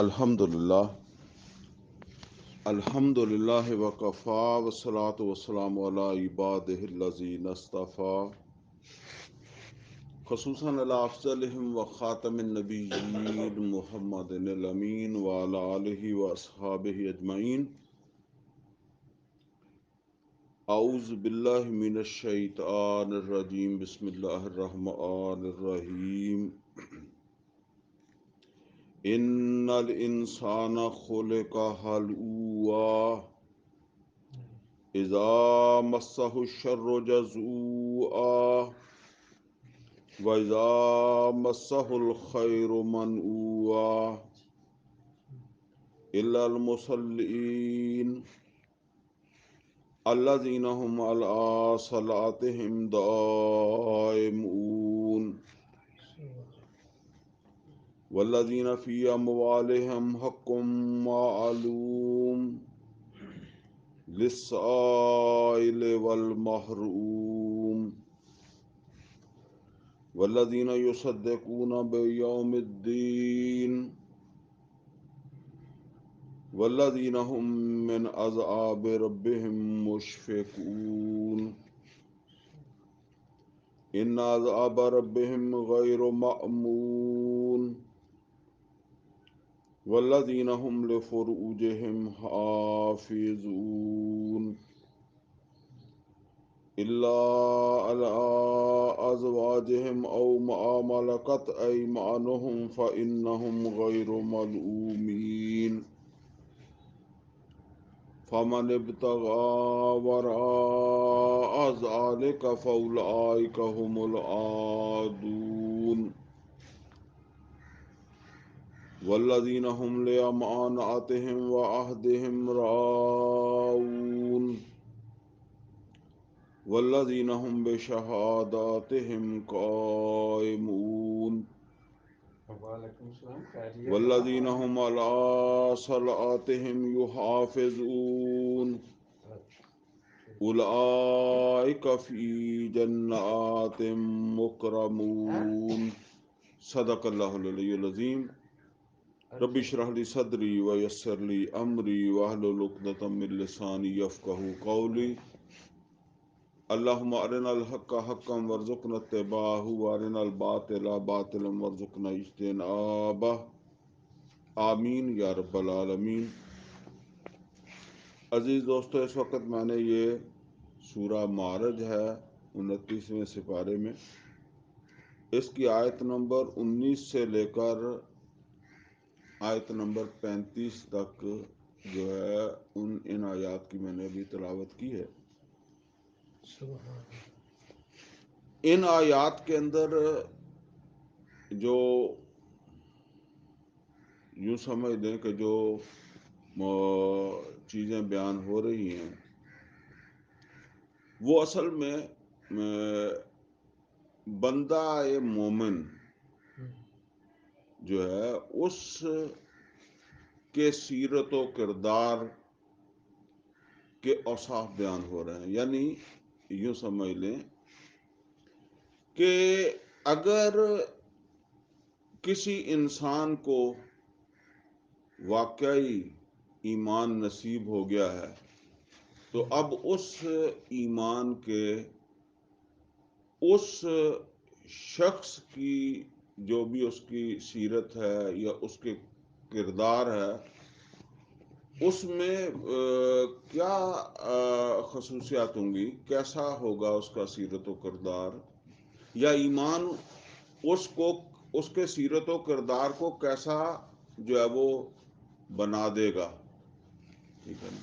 الحمدللہ الحمدللہ وکفا والصلاة والسلام علی عبادہ الذین اصطفیٰ خصوصاً علی افضلہم وخاتم النبیین محمد الامین وعلی آلہ واصحابہ اجمعین. اعوذ باللہ من الشیطان الرجیم. بسم اللہ الرحمن الرحیم. ان الانسان خلق ہلوعا اذا مسہ الشر جزوعا واذا مسہ الخیر منوعا الا المصلین الذین هم علی صلاتهم دائمون والذین فی اموالہم حق معلوم للسائل والمحروم والذین یصدقون بیوم الدین والذین هم من عذاب ربهم مشفقون ان عذاب ربهم غیر مأمون والذین هم لفروجهم حافظون الا علی ازواجهم او ما ملکت ایمانهم فانهم غیر ملومین فمن ابتغى وراء ذلك فاولئک هم العادون والذین هم لأماناتهم وعهدهم راعون والذین هم بشہاداتهم قائمون والذین هم علی صلاتهم یحافظون اولئک فی جنات مکرمون. صدق اللہ العلی العظیم. رب اشرح لی صدری ویسر لی امری واحلل عقدۃ من لسانی یفقہوا قولی. اللہم ارنا الحق حقا وارزقنا اتباعہ وارنا الباطل باطلا وارزقنا اجتنابہ. آمین یا رب العالمین. عزیز دوستو، اس وقت میں نے یہ سورہ معارج ہے 29ویں سپارے میں، اس کی آیت نمبر 19 سے لے کر آیت نمبر 35 تک جو ہے ان آیات کی میں نے ابھی تلاوت کی ہے. ان آیات کے اندر جو یوں سمجھ دیں کہ جو چیزیں بیان ہو رہی ہیں وہ اصل میں بندہ مومن جو ہے اس کے سیرت و کردار کے اوصاف بیان ہو رہے ہیں. یعنی یوں سمجھ لیں کہ اگر کسی انسان کو واقعی ایمان نصیب ہو گیا ہے تو اب اس ایمان کے اس شخص کی جو بھی اس کی سیرت ہے یا اس کے کردار ہے اس میں کیا خصوصیات ہوں گی، کیسا ہوگا اس کا سیرت و کردار، یا ایمان اس کے سیرت و کردار کو کیسا جو ہے وہ بنا دے گا. ٹھیک ہے نا.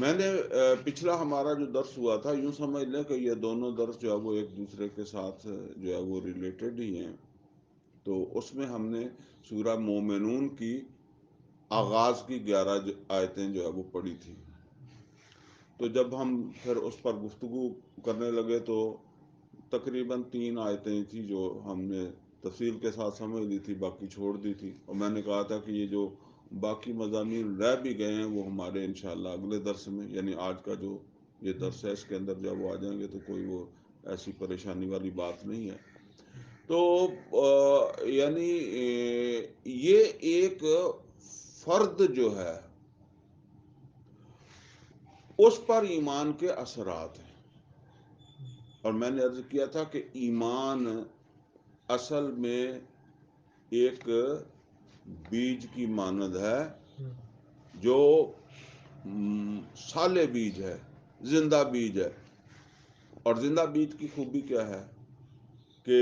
میں نے پچھلا ہمارا جو درس ہوا تھا یوں سمجھ لیں کہ یہ دونوں درس جو ہے وہ ایک دوسرے کے ساتھ جو ہے وہ ریلیٹڈ ہی ہیں. تو اس میں ہم نے سورہ مومنون کی آغاز کی 11 آیتیں جو ہے وہ پڑھی تھی. تو جب ہم پھر اس پر گفتگو کرنے لگے تو تقریباً 3 آیتیں تھیں جو ہم نے تفصیل کے ساتھ سمجھ لی تھی، باقی چھوڑ دی تھی. اور میں نے کہا تھا کہ یہ جو باقی مضامین رہ بھی گئے ہیں وہ ہمارے انشاءاللہ اگلے درس میں، یعنی آج کا جو یہ درس ہے اس کے اندر جب وہ آ جائیں گے تو کوئی وہ ایسی پریشانی والی بات نہیں ہے. تو یعنی یہ ایک فرد جو ہے اس پر ایمان کے اثرات ہیں. اور میں نے عرض کیا تھا کہ ایمان اصل میں ایک بیج کی مانند ہے جو سالے بیج ہے، زندہ بیج ہے. اور زندہ بیج کی خوبی کیا ہے کہ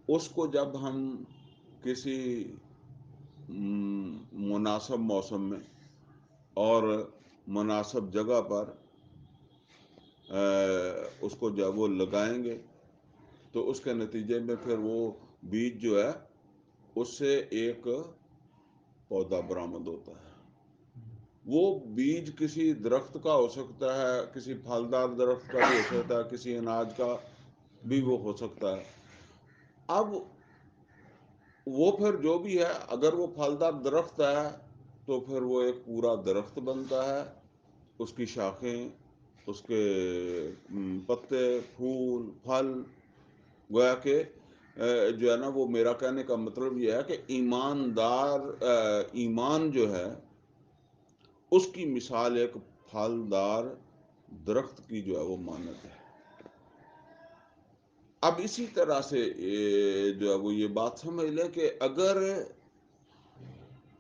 اس کو جب ہم کسی مناسب موسم میں اور مناسب جگہ پر اس کو جب وہ لگائیں گے تو اس کے نتیجے میں پھر وہ بیج جو ہے اس سے ایک پودا برآمد ہوتا ہے. وہ بیج کسی درخت کا ہو سکتا ہے، کسی پھلدار درخت کا بھی ہو سکتا ہے، کسی اناج کا بھی وہ ہو سکتا ہے. اب وہ پھر جو بھی ہے، اگر وہ پھلدار درخت ہے تو پھر وہ ایک پورا درخت بنتا ہے. اس کی شاخیں، اس کے پتے، پھول، پھل، گویا کہ جو ہے نا، وہ میرا کہنے کا مطلب یہ ہے کہ ایمان جو ہے اس کی مثال ایک پھلدار درخت کی جو ہے وہ مانند ہے. اب اسی طرح سے جو ہے وہ یہ بات سمجھ لیں کہ اگر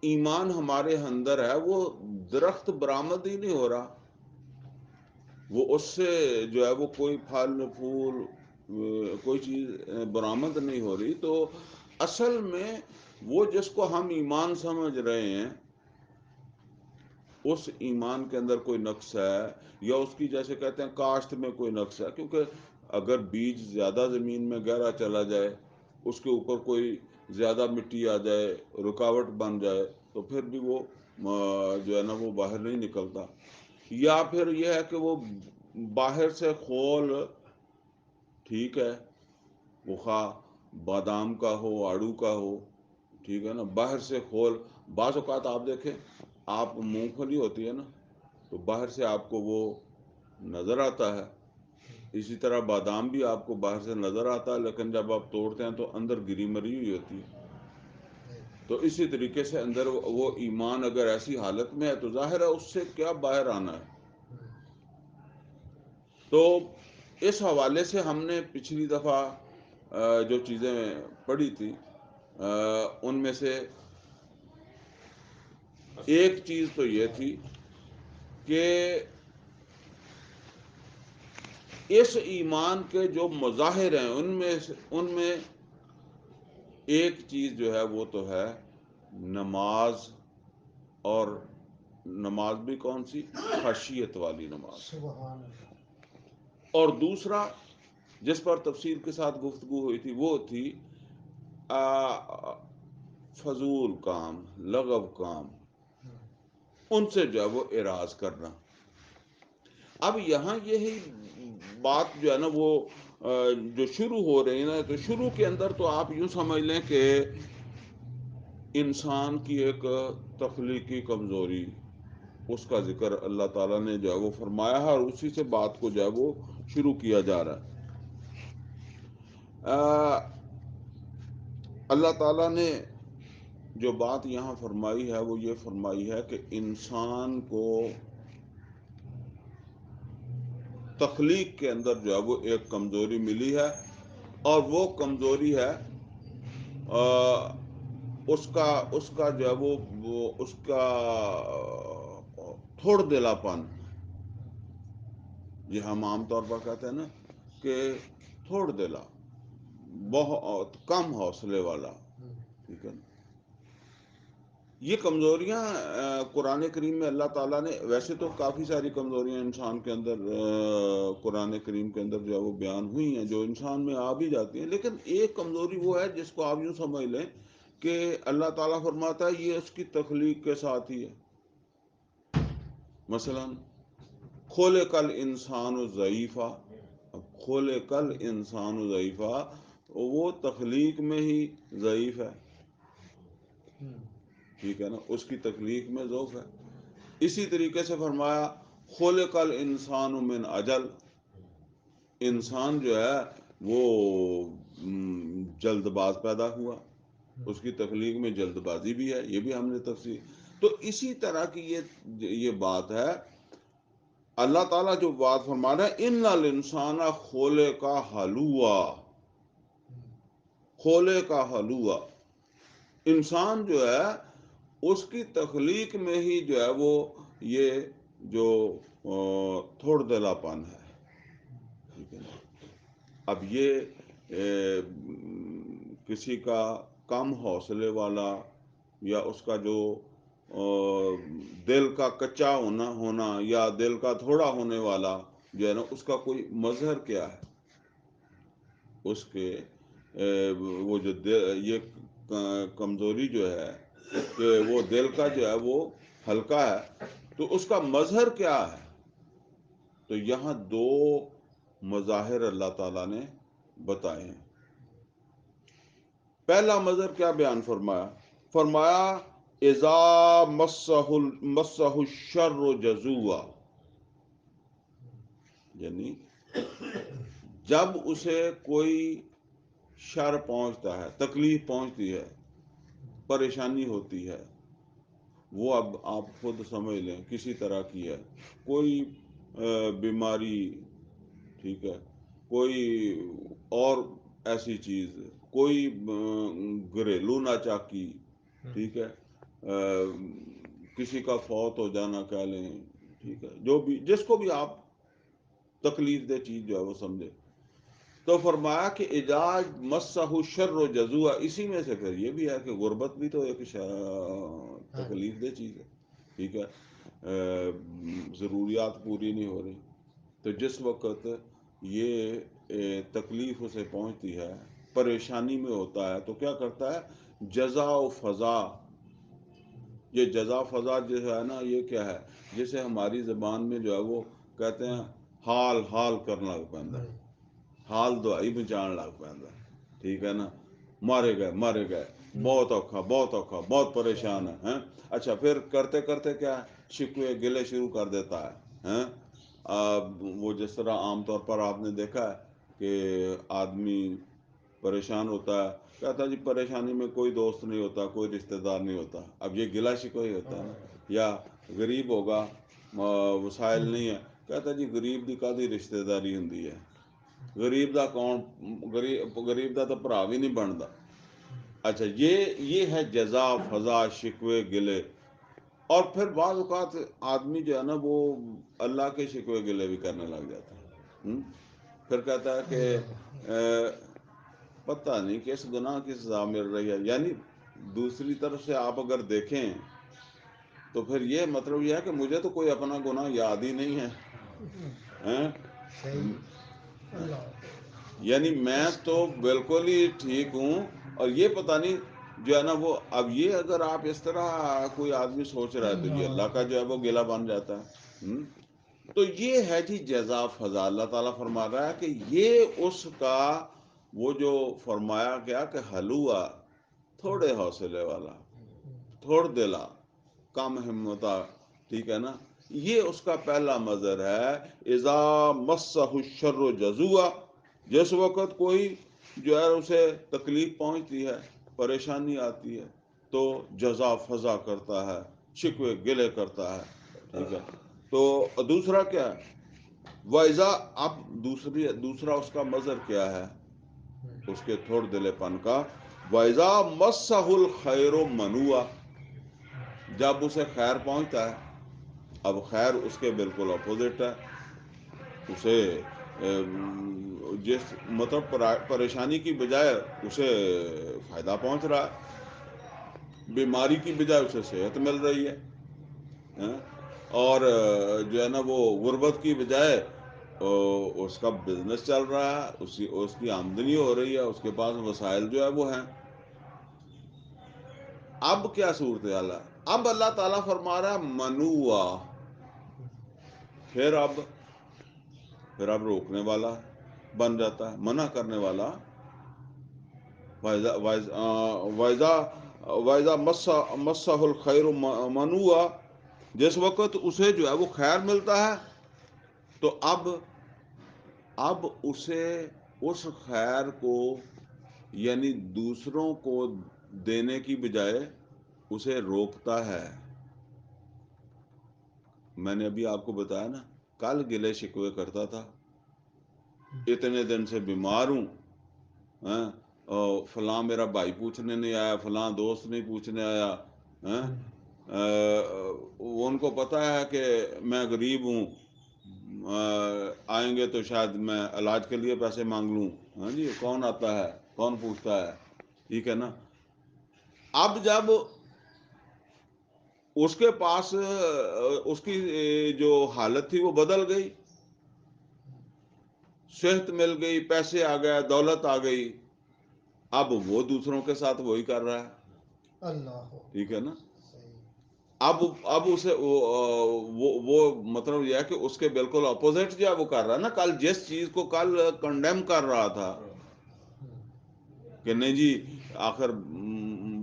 ایمان ہمارے اندر ہے، وہ درخت برآمد ہی نہیں ہو رہا، وہ اس سے جو ہے وہ کوئی پھل پھول کوئی چیز برآمد نہیں ہو رہی، تو اصل میں وہ جس کو ہم ایمان سمجھ رہے ہیں اس ایمان کے اندر کوئی نقص ہے، یا اس کی جیسے کہتے ہیں کاشت میں کوئی نقص ہے. کیونکہ اگر بیج زیادہ زمین میں گہرا چلا جائے، اس کے اوپر کوئی زیادہ مٹی آ جائے، رکاوٹ بن جائے، تو پھر بھی وہ جو ہے نا وہ باہر نہیں نکلتا. یا پھر یہ ہے کہ وہ باہر سے خول ٹھیک ہے، وہ خواہ بادام کا ہو، آڑو کا ہو، ٹھیک ہے نا، باہر سے خول. بعض اوقات آپ دیکھیں، آپ مونگ پھلی ہوتی ہے نا، تو باہر سے آپ کو وہ نظر آتا ہے. اسی طرح بادام بھی آپ کو باہر سے نظر آتا ہے، لیکن جب آپ توڑتے ہیں تو اندر گری مری ہوئی ہوتی ہے. تو اسی طریقے سے اندر وہ ایمان اگر ایسی حالت میں ہے تو ظاہر ہے اس سے کیا باہر آنا ہے. تو اس حوالے سے ہم نے پچھلی دفعہ جو چیزیں پڑھی تھی ان میں سے ایک چیز تو یہ تھی کہ اس ایمان کے جو مظاہر ہیں ان میں ایک چیز جو ہے وہ تو ہے نماز. اور نماز بھی کون سی؟ خشیت والی نماز. سبحان اللہ. اور دوسرا جس پر تفصیل کے ساتھ گفتگو ہوئی تھی وہ تھی فضول کام، لغو کام، ان سے جو ہے وہ اعراض کرنا. اب یہاں یہی بات جو ہے نا وہ جو شروع ہو رہی ہے نا، تو شروع کے اندر تو آپ یوں سمجھ لیں کہ انسان کی ایک تخلیقی کمزوری، اس کا ذکر اللہ تعالیٰ نے جو ہے وہ فرمایا ہے، اور اسی سے بات کو جو ہے وہ شروع کیا جا رہا ہے. اللہ تعالیٰ نے جو بات یہاں فرمائی ہے وہ یہ فرمائی ہے کہ انسان کو تخلیق کے اندر جو ہے وہ ایک کمزوری ملی ہے، اور وہ کمزوری ہے اس کا جو ہے وہ اس کا تھوڑ دلا پن. یہ ہم عام طور پر کہتے ہیں نا کہ تھوڑ دلا، بہت کم حوصلے والا، ٹھیک ہے نا. یہ کمزوریاں قرآن کریم میں اللہ تعالیٰ نے، ویسے تو کافی ساری کمزوریاں انسان کے اندر قرآن کریم کے اندر جو ہے وہ بیان ہوئی ہیں، جو انسان میں آ بھی جاتی ہیں، لیکن ایک کمزوری وہ ہے جس کو آپ یوں سمجھ لیں کہ اللہ تعالیٰ فرماتا ہے یہ اس کی تخلیق کے ساتھ ہی ہے. مثلا کھولے کل انسان و ضعیفہ، اب کھولے کل انسان و ضعیفہ، وہ تخلیق میں ہی ضعیف ہے، ٹھیک ہے نا، اس کی تخلیق میں ضعف ہے. اسی طریقے سے فرمایا خلق الانسان من عجل، انسان جو ہے وہ جلد باز پیدا ہوا. اس کی تخلیق میں جلد بازی بھی ہے، یہ بھی ہم نے تفصیل. تو اسی طرح کی یہ بات ہے. اللہ تعالیٰ جو بات فرما رہا ہے، ان الانسان خولے کا حلوا، خولے کا حلوا، انسان جو ہے اس کی تخلیق میں ہی جو ہے وہ یہ جو تھوڑ دلا پن ہے. ٹھیک ہے نا. اب یہ کسی کا کم حوصلے والا یا اس کا جو دل کا کچا ہونا یا دل کا تھوڑا ہونے والا جو ہے نا، اس کا کوئی مظہر کیا ہے؟ اس کے وہ جو یہ کمزوری جو ہے کہ وہ دل کا جو ہے وہ ہلکا ہے، تو اس کا مظہر کیا ہے؟ تو یہاں دو مظاہر اللہ تعالیٰ نے بتائے ہیں. پہلا مظہر کیا بیان فرمایا اذا مسہ الشر جزوعا، یعنی جب اسے کوئی شر پہنچتا ہے، تکلیف پہنچتی ہے، پریشانی ہوتی ہے. وہ اب آپ خود سمجھ لیں کسی طرح کی ہے، کوئی بیماری، ٹھیک ہے، کوئی اور ایسی چیز، کوئی گھریلو ناچاکی، ٹھیک ہے، کسی کا فوت ہو جانا کہہ لیں، ٹھیک ہے، جو بھی جس کو بھی آپ تکلیف دہ چیز جو ہے وہ سمجھے. تو فرمایا کہ اجاج مسہ شر و جزوع، اسی میں سے پھر یہ بھی ہے کہ غربت بھی تو ایک تکلیف دہ چیز ہے. ٹھیک ہے، ضروریات پوری نہیں ہو رہی، تو جس وقت یہ تکلیف اسے پہنچتی ہے، پریشانی میں ہوتا ہے، تو کیا کرتا ہے؟ جزا و فضا. یہ جزا فضا جو ہے نا، یہ کیا ہے؟ جسے ہماری زبان میں جو ہے وہ کہتے ہیں حال کرنا لگ پہنتا ہے، حال دعائی بچان لگ پہنتا ہے. ٹھیک ہے نا، مارے گئے، بہت اوکھا، بہت پریشان ہے. اچھا، پھر کرتے کرتے کیا ہے؟ شکوے گلے شروع کر دیتا ہے. وہ جس طرح عام طور پر آپ نے دیکھا ہے کہ آدمی پریشان ہوتا ہے، کہتا ہے جی پریشانی میں کوئی دوست نہیں ہوتا، کوئی رشتہ دار نہیں ہوتا. اب یہ گلا شکوہ ہی ہوتا ہے نا. یا غریب ہوگا، وسائل نہیں ہے، کہتا ہے جی غریب دی کادی رشتہ داری ہوندی ہے، غریب دا کون، غریب دا تو بھرا بھی نہیں بنتا. اچھا، یہ ہے جزا فضا، شکوے گلے. اور پھر بعض اوقات آدمی جو ہے نا وہ اللہ کے شکوے گلے بھی کرنے لگ جاتا ہے. پھر کہتا ہے کہ پتہ نہیں کس گناہ کی سزا مل رہی ہے. یعنی دوسری طرف سے آپ اگر دیکھیں تو پھر یہ مطلب یہ ہے کہ مجھے تو کوئی اپنا گناہ یاد ہی نہیں ہے. یعنی میں تو بالکل ہی ٹھیک ہوں، اور یہ پتہ نہیں جو ہے نا وہ. اب یہ اگر آپ اس طرح کوئی آدمی سوچ رہا ہے تو یہ اللہ کا جو ہے وہ گلہ بن جاتا ہے. تو یہ ہے جی جزا فضا. اللہ تعالیٰ فرما رہا ہے کہ یہ اس کا وہ جو فرمایا گیا کہ حلوا، تھوڑے حوصلے والا، تھوڑ دلا، کم ہمتا. ٹھیک ہے نا، یہ اس کا پہلا مظہر ہے. اذا مسہ الشر جزوعا، جس وقت کوئی جو ہے اسے تکلیف پہنچتی ہے، پریشانی آتی ہے، تو جزا فضا کرتا ہے، شکوے گلے کرتا ہے. ٹھیک ہے. تو دوسرا کیا ہے؟ وَإِذَا، اب دوسرا اس کا مظہر کیا ہے اس کے تھوڑ دلے پن کا؟ وَإِذَا مَسَّهُ الْخَيْرُ مَنُوعًا، جب اسے خیر پہنچتا ہے. اب خیر اس کے بالکل اپوزٹ ہے. اسے جس مطلب پریشانی کی بجائے اسے فائدہ پہنچ رہا ہے، بیماری کی بجائے اسے صحت مل رہی ہے. اور جو ہے نا وہ غربت کی بجائے اس کا بزنس چل رہا ہے، اس کی آمدنی ہو رہی ہے، اس کے پاس وسائل جو ہے وہ ہیں. اب کیا صورتحال ہے؟ اب اللہ تعالیٰ فرما رہا ہے منوعا. پھر اب روکنے والا بن جاتا ہے، منع کرنے والا. وَإِذَا مَسَّهُ الْخَيْرُ مَنُوعًا، جس وقت اسے جو ہے وہ خیر ملتا ہے تو اب اسے اس خیر کو، یعنی دوسروں کو دینے کی بجائے اسے روکتا ہے. میں نے ابھی آپ کو بتایا نا، کل گلے شکوے کرتا تھا، اتنے دن سے بیمار ہوں، فلاں میرا بھائی پوچھنے نہیں آیا، فلاں دوست نہیں پوچھنے آیا، وہ ان کو پتہ ہے کہ میں غریب ہوں، آئیں گے تو شاید میں علاج کے لیے پیسے مانگ لوں. ہاں جی، کون آتا ہے، کون پوچھتا ہے. ٹھیک ہے نا. اب جب اس کے پاس اس کی جو حالت تھی وہ بدل گئی، صحت مل گئی، پیسے آ گئے، دولت آ گئی، اب وہ دوسروں کے ساتھ وہی کر رہا ہے. اللہ. ٹھیک ہے نا. صحیح. اب اسے وہ مطلب یہ ہے کہ اس کے بالکل اپوزٹ جو ہے وہ کر رہا ہے نا. کل جس چیز کو کل کنڈیم کر رہا تھا کہ نہیں جی آخر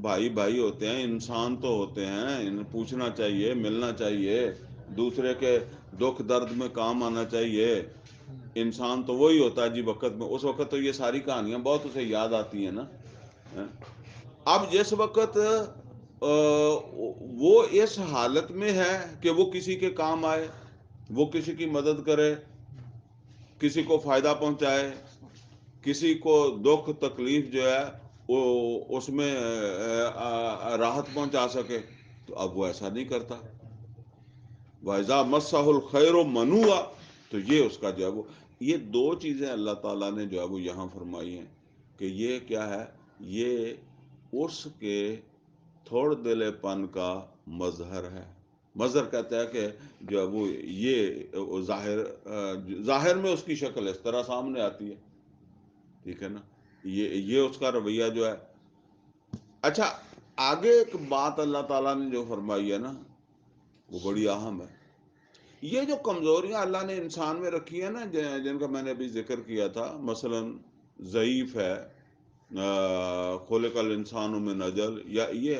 بھائی بھائی ہوتے ہیں، انسان تو ہوتے ہیں، پوچھنا چاہیے، ملنا چاہیے، دوسرے کے دکھ درد میں کام آنا چاہیے، انسان تو وہی ہوتا ہے جی وقت میں. اس وقت تو یہ ساری کہانیاں بہت اسے یاد آتی ہیں نا. اب جس وقت وہ اس حالت میں ہے کہ وہ کسی کے کام آئے، وہ کسی کی مدد کرے، کسی کو فائدہ پہنچائے، کسی کو دکھ تکلیف جو ہے وہ اس میں راحت پہنچا سکے، تو اب وہ ایسا نہیں کرتا. وَإِذَا مَسَّهُ الْخَيْرُ مَنُوعًا، تو یہ اس کا جو ہے وہ یہ دو چیزیں اللہ تعالیٰ نے جو ہے وہ یہاں فرمائی ہیں کہ یہ کیا ہے، یہ اس کے تھوڑ دلے پن کا مظہر ہے. مظہر کہتا ہے کہ جو ہے وہ یہ ظاہر میں اس کی شکل اس طرح سامنے آتی ہے. ٹھیک ہے نا. یہ اس کا رویہ جو ہے. اچھا، آگے ایک بات اللہ تعالیٰ نے جو فرمائی ہے نا وہ بڑی اہم ہے. یہ جو کمزوریاں اللہ نے انسان میں رکھی ہیں نا، جن کا میں نے ابھی ذکر کیا تھا، مثلا ضعیف ہے، خلق الانسان من عجل، یا یہ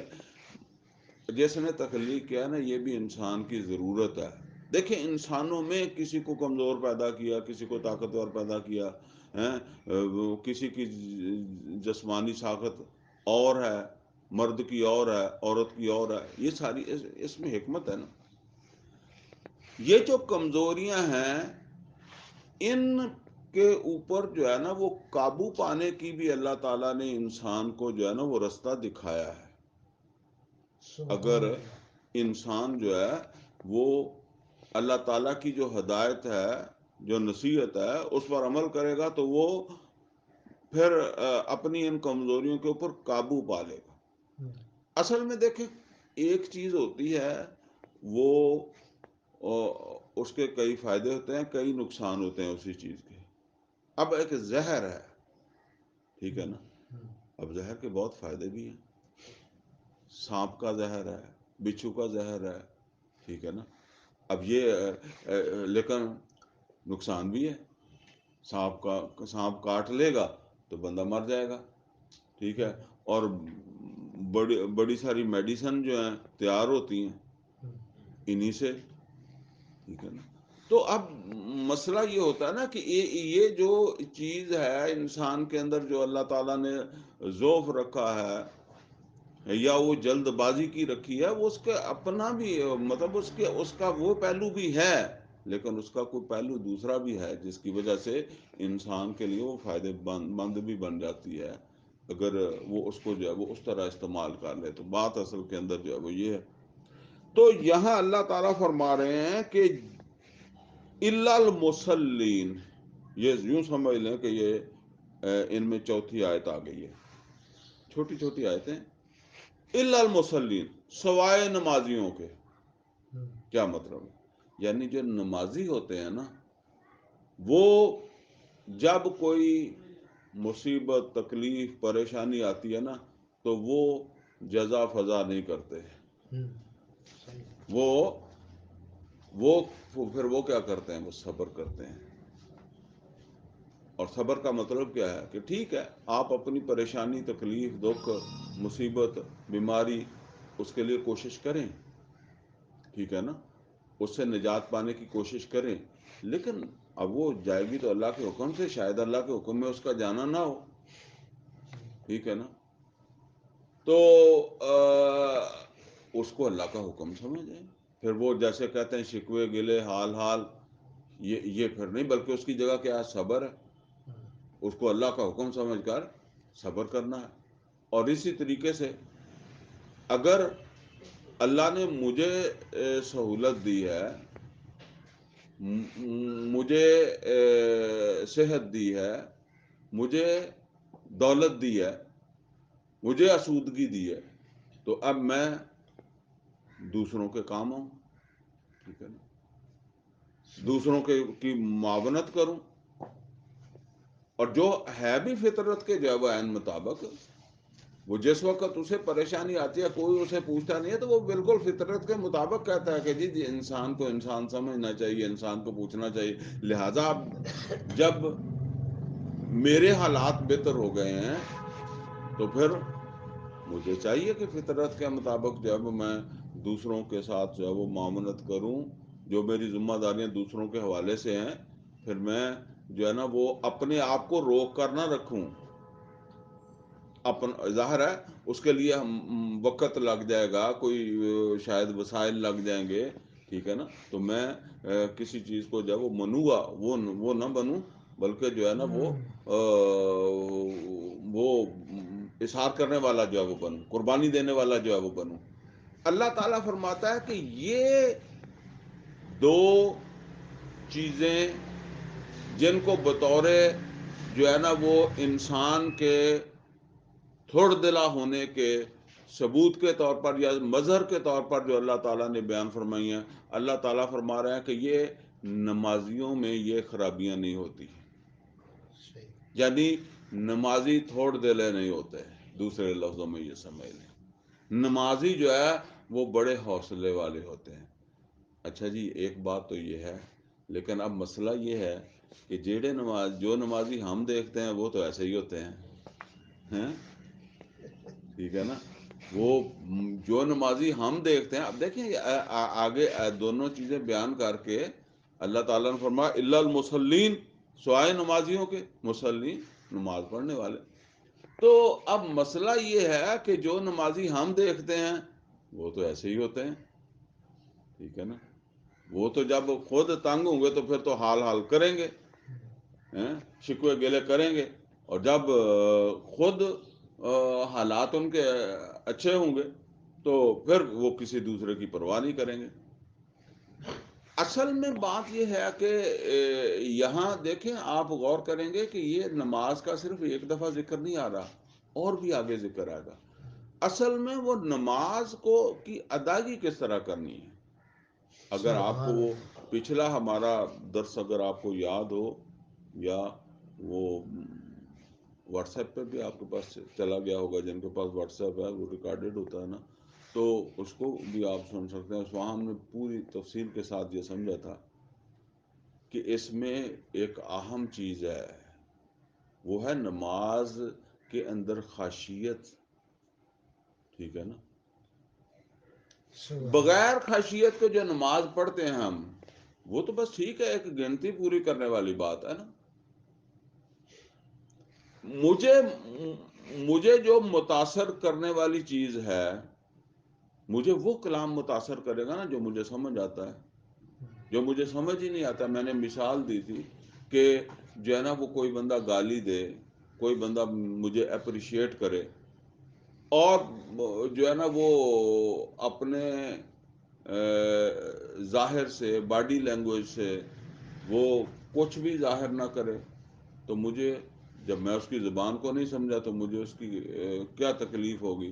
جس نے تخلیق کیا نا یہ بھی انسان کی ضرورت ہے. دیکھیں انسانوں میں کسی کو کمزور پیدا کیا، کسی کو طاقتور پیدا کیا، کسی کی جسمانی طاقت اور ہے، مرد کی اور ہے، عورت کی اور ہے. یہ ساری اس میں حکمت ہے نا. یہ جو کمزوریاں ہیں ان کے اوپر جو ہے نا وہ قابو پانے کی بھی اللہ تعالیٰ نے انسان کو جو ہے نا وہ رستہ دکھایا ہے. اگر انسان جو ہے وہ اللہ تعالیٰ کی جو ہدایت ہے، جو نصیحت ہے، اس پر عمل کرے گا تو وہ پھر اپنی ان کمزوریوں کے اوپر قابو پا لے گا. اصل میں دیکھیں ایک چیز ہوتی ہے وہ اس کے کئی فائدے ہوتے ہیں، کئی نقصان ہوتے ہیں اسی چیز کے. اب ایک زہر ہے، ٹھیک ہے نا. اب زہر کے بہت فائدے بھی ہیں. سانپ کا زہر ہے، بچھو کا زہر ہے، ٹھیک ہے نا. اب یہ لیکن نقصان بھی ہے. سانپ کاٹ لے گا تو بندہ مر جائے گا. ٹھیک ہے. اور بڑی ساری میڈیسن جو ہیں تیار ہوتی ہیں انہی سے. ٹھیک ہے نا. تو اب مسئلہ یہ ہوتا ہے نا کہ یہ جو چیز ہے انسان کے اندر جو اللہ تعالیٰ نے ضعف رکھا ہے یا وہ جلد بازی کی رکھی ہے، وہ اس کے اپنا بھی مطلب اس کا وہ پہلو بھی ہے، لیکن اس کا کوئی پہلو دوسرا بھی ہے جس کی وجہ سے انسان کے لیے وہ فائدے مند بھی بن جاتی ہے اگر وہ اس کو جو ہے وہ اس طرح استعمال کر لے. تو بات اصل کے اندر جو ہے وہ یہ ہے. تو یہاں اللہ تعالیٰ فرما رہے ہیں کہ الا المصلین، یہ یوں سمجھ لیں کہ یہ ان میں چوتھی آیت آ گئی ہے. چھوٹی چھوٹی آیتیں. الا المصلین، سوائے نمازیوں کے. کیا مطلب ہے؟ یعنی جو نمازی ہوتے ہیں نا وہ جب کوئی مصیبت، تکلیف، پریشانی آتی ہے نا تو وہ جزا فضا نہیں کرتے. وہ پھر وہ کیا کرتے ہیں؟ وہ صبر کرتے ہیں. اور صبر کا مطلب کیا ہے کہ ٹھیک ہے آپ اپنی پریشانی، تکلیف، دکھ، مصیبت، بیماری اس کے لیے کوشش کریں، ٹھیک ہے نا، اس سے نجات پانے کی کوشش کریں، لیکن اب وہ جائے گی تو اللہ کے حکم سے، شاید اللہ کے حکم میں اس کا جانا نہ ہو. ٹھیک ہے نا. تو اس کو اللہ کا حکم سمجھیں. پھر وہ جیسے کہتے ہیں شکوے گلے حال حال، یہ پھر نہیں، بلکہ اس کی جگہ کیا ہے؟ صبر ہے. اس کو اللہ کا حکم سمجھ کر صبر کرنا ہے. اور اسی طریقے سے اگر اللہ نے مجھے سہولت دی ہے، مجھے صحت دی ہے، مجھے دولت دی ہے، مجھے آسودگی دی ہے، تو اب میں دوسروں کے کام آؤں. ٹھیک ہے نا، دوسروں کی معاونت کروں. اور جو ہے بھی فطرت کے جو ہے وہ عین مطابق، وہ جس وقت اسے پریشانی آتی ہے کوئی اسے پوچھتا نہیں ہے تو وہ بالکل فطرت کے مطابق کہتا ہے کہ جی انسان کو انسان سمجھنا چاہیے، انسان کو پوچھنا چاہیے. لہذا جب میرے حالات بہتر ہو گئے ہیں تو پھر مجھے چاہیے کہ فطرت کے مطابق جو ہے میں دوسروں کے ساتھ جو ہے وہ معاملت کروں. جو میری ذمہ داریاں دوسروں کے حوالے سے ہیں، پھر میں جو ہے نا وہ اپنے آپ کو روک کر نہ رکھوں. ظاہر ہے اس کے لیے وقت لگ جائے گا، کوئی شاید وسائل لگ جائیں گے، ٹھیک ہے نا. تو میں کسی چیز کو جب وہ منوں گا وہ نہ بنوں، بلکہ جو ہے نا وہ اظہار کرنے والا جو ہے وہ بنوں، قربانی دینے والا جو ہے وہ بنوں. اللہ تعالیٰ فرماتا ہے کہ یہ دو چیزیں جن کو بطور جو ہے نا وہ انسان کے تھوڑ دلا ہونے کے ثبوت کے طور پر یا مظہر کے طور پر جو اللہ تعالیٰ نے بیان فرمائی ہیں، اللہ تعالیٰ فرما رہے ہیں کہ یہ نمازیوں میں یہ خرابیاں نہیں ہوتی. یعنی نمازی تھوڑ دلے نہیں ہوتے. دوسرے لفظوں میں یہ سمجھ لیں، نمازی جو ہے وہ بڑے حوصلے والے ہوتے ہیں. اچھا جی، ایک بات تو یہ ہے، لیکن اب مسئلہ یہ ہے کہ جو نمازی ہم دیکھتے ہیں وہ تو ایسے ہی ہوتے ہیں. ٹھیک ہے نا، وہ جو نمازی ہم دیکھتے ہیں، اب دیکھیں آگے دونوں چیزیں بیان کر کے اللہ تعالیٰ نے فرمایا الا المصلین، سوائے نمازیوں کے. مصلین نماز پڑھنے والے. تو اب مسئلہ یہ ہے کہ جو نمازی ہم دیکھتے ہیں وہ تو ایسے ہی ہوتے ہیں. ٹھیک ہے نا، وہ تو جب خود تنگ ہوں گے تو پھر تو حال حال کریں گے، شکوے گلے کریں گے. اور جب خود حالات ان کے اچھے ہوں گے تو پھر وہ کسی دوسرے کی پرواہ نہیں کریں گے. اصل میں بات یہ ہے کہ یہاں دیکھیں، آپ غور کریں گے کہ یہ نماز کا صرف ایک دفعہ ذکر نہیں آ رہا، اور بھی آگے ذکر آئے گا. اصل میں وہ نماز کو کی ادائیگی کس طرح کرنی ہے. اگر آپ کو وہ پچھلا ہمارا درس اگر آپ کو یاد ہو، یا وہ واٹس ایپ پہ بھی آپ کے پاس چلا گیا ہوگا، جن کے پاس واٹس ایپ ہے وہ ریکارڈڈ ہوتا ہے نا، تو اس کو بھی آپ سن سکتے ہیں. وہاں ہم نے پوری تفصیل کے ساتھ یہ سمجھا تھا کہ اس میں ایک اہم چیز ہے، وہ ہے نماز کے اندر خاشیت. ٹھیک ہے نا، بغیر خاشیت کے جو نماز پڑھتے ہیں ہم، وہ تو بس ٹھیک ہے، ایک گنتی پوری کرنے والی بات ہے نا. مجھے جو متاثر کرنے والی چیز ہے، مجھے وہ کلام متاثر کرے گا نا جو مجھے سمجھ آتا ہے. جو مجھے سمجھ ہی نہیں آتا، میں نے مثال دی تھی کہ جو ہے نا وہ کوئی بندہ گالی دے، کوئی بندہ مجھے اپریشیٹ کرے، اور جو ہے نا وہ اپنے ظاہر سے، باڈی لینگویج سے وہ کچھ بھی ظاہر نہ کرے، تو مجھے، جب میں اس کی زبان کو نہیں سمجھا تو مجھے اس کی کیا تکلیف ہوگی.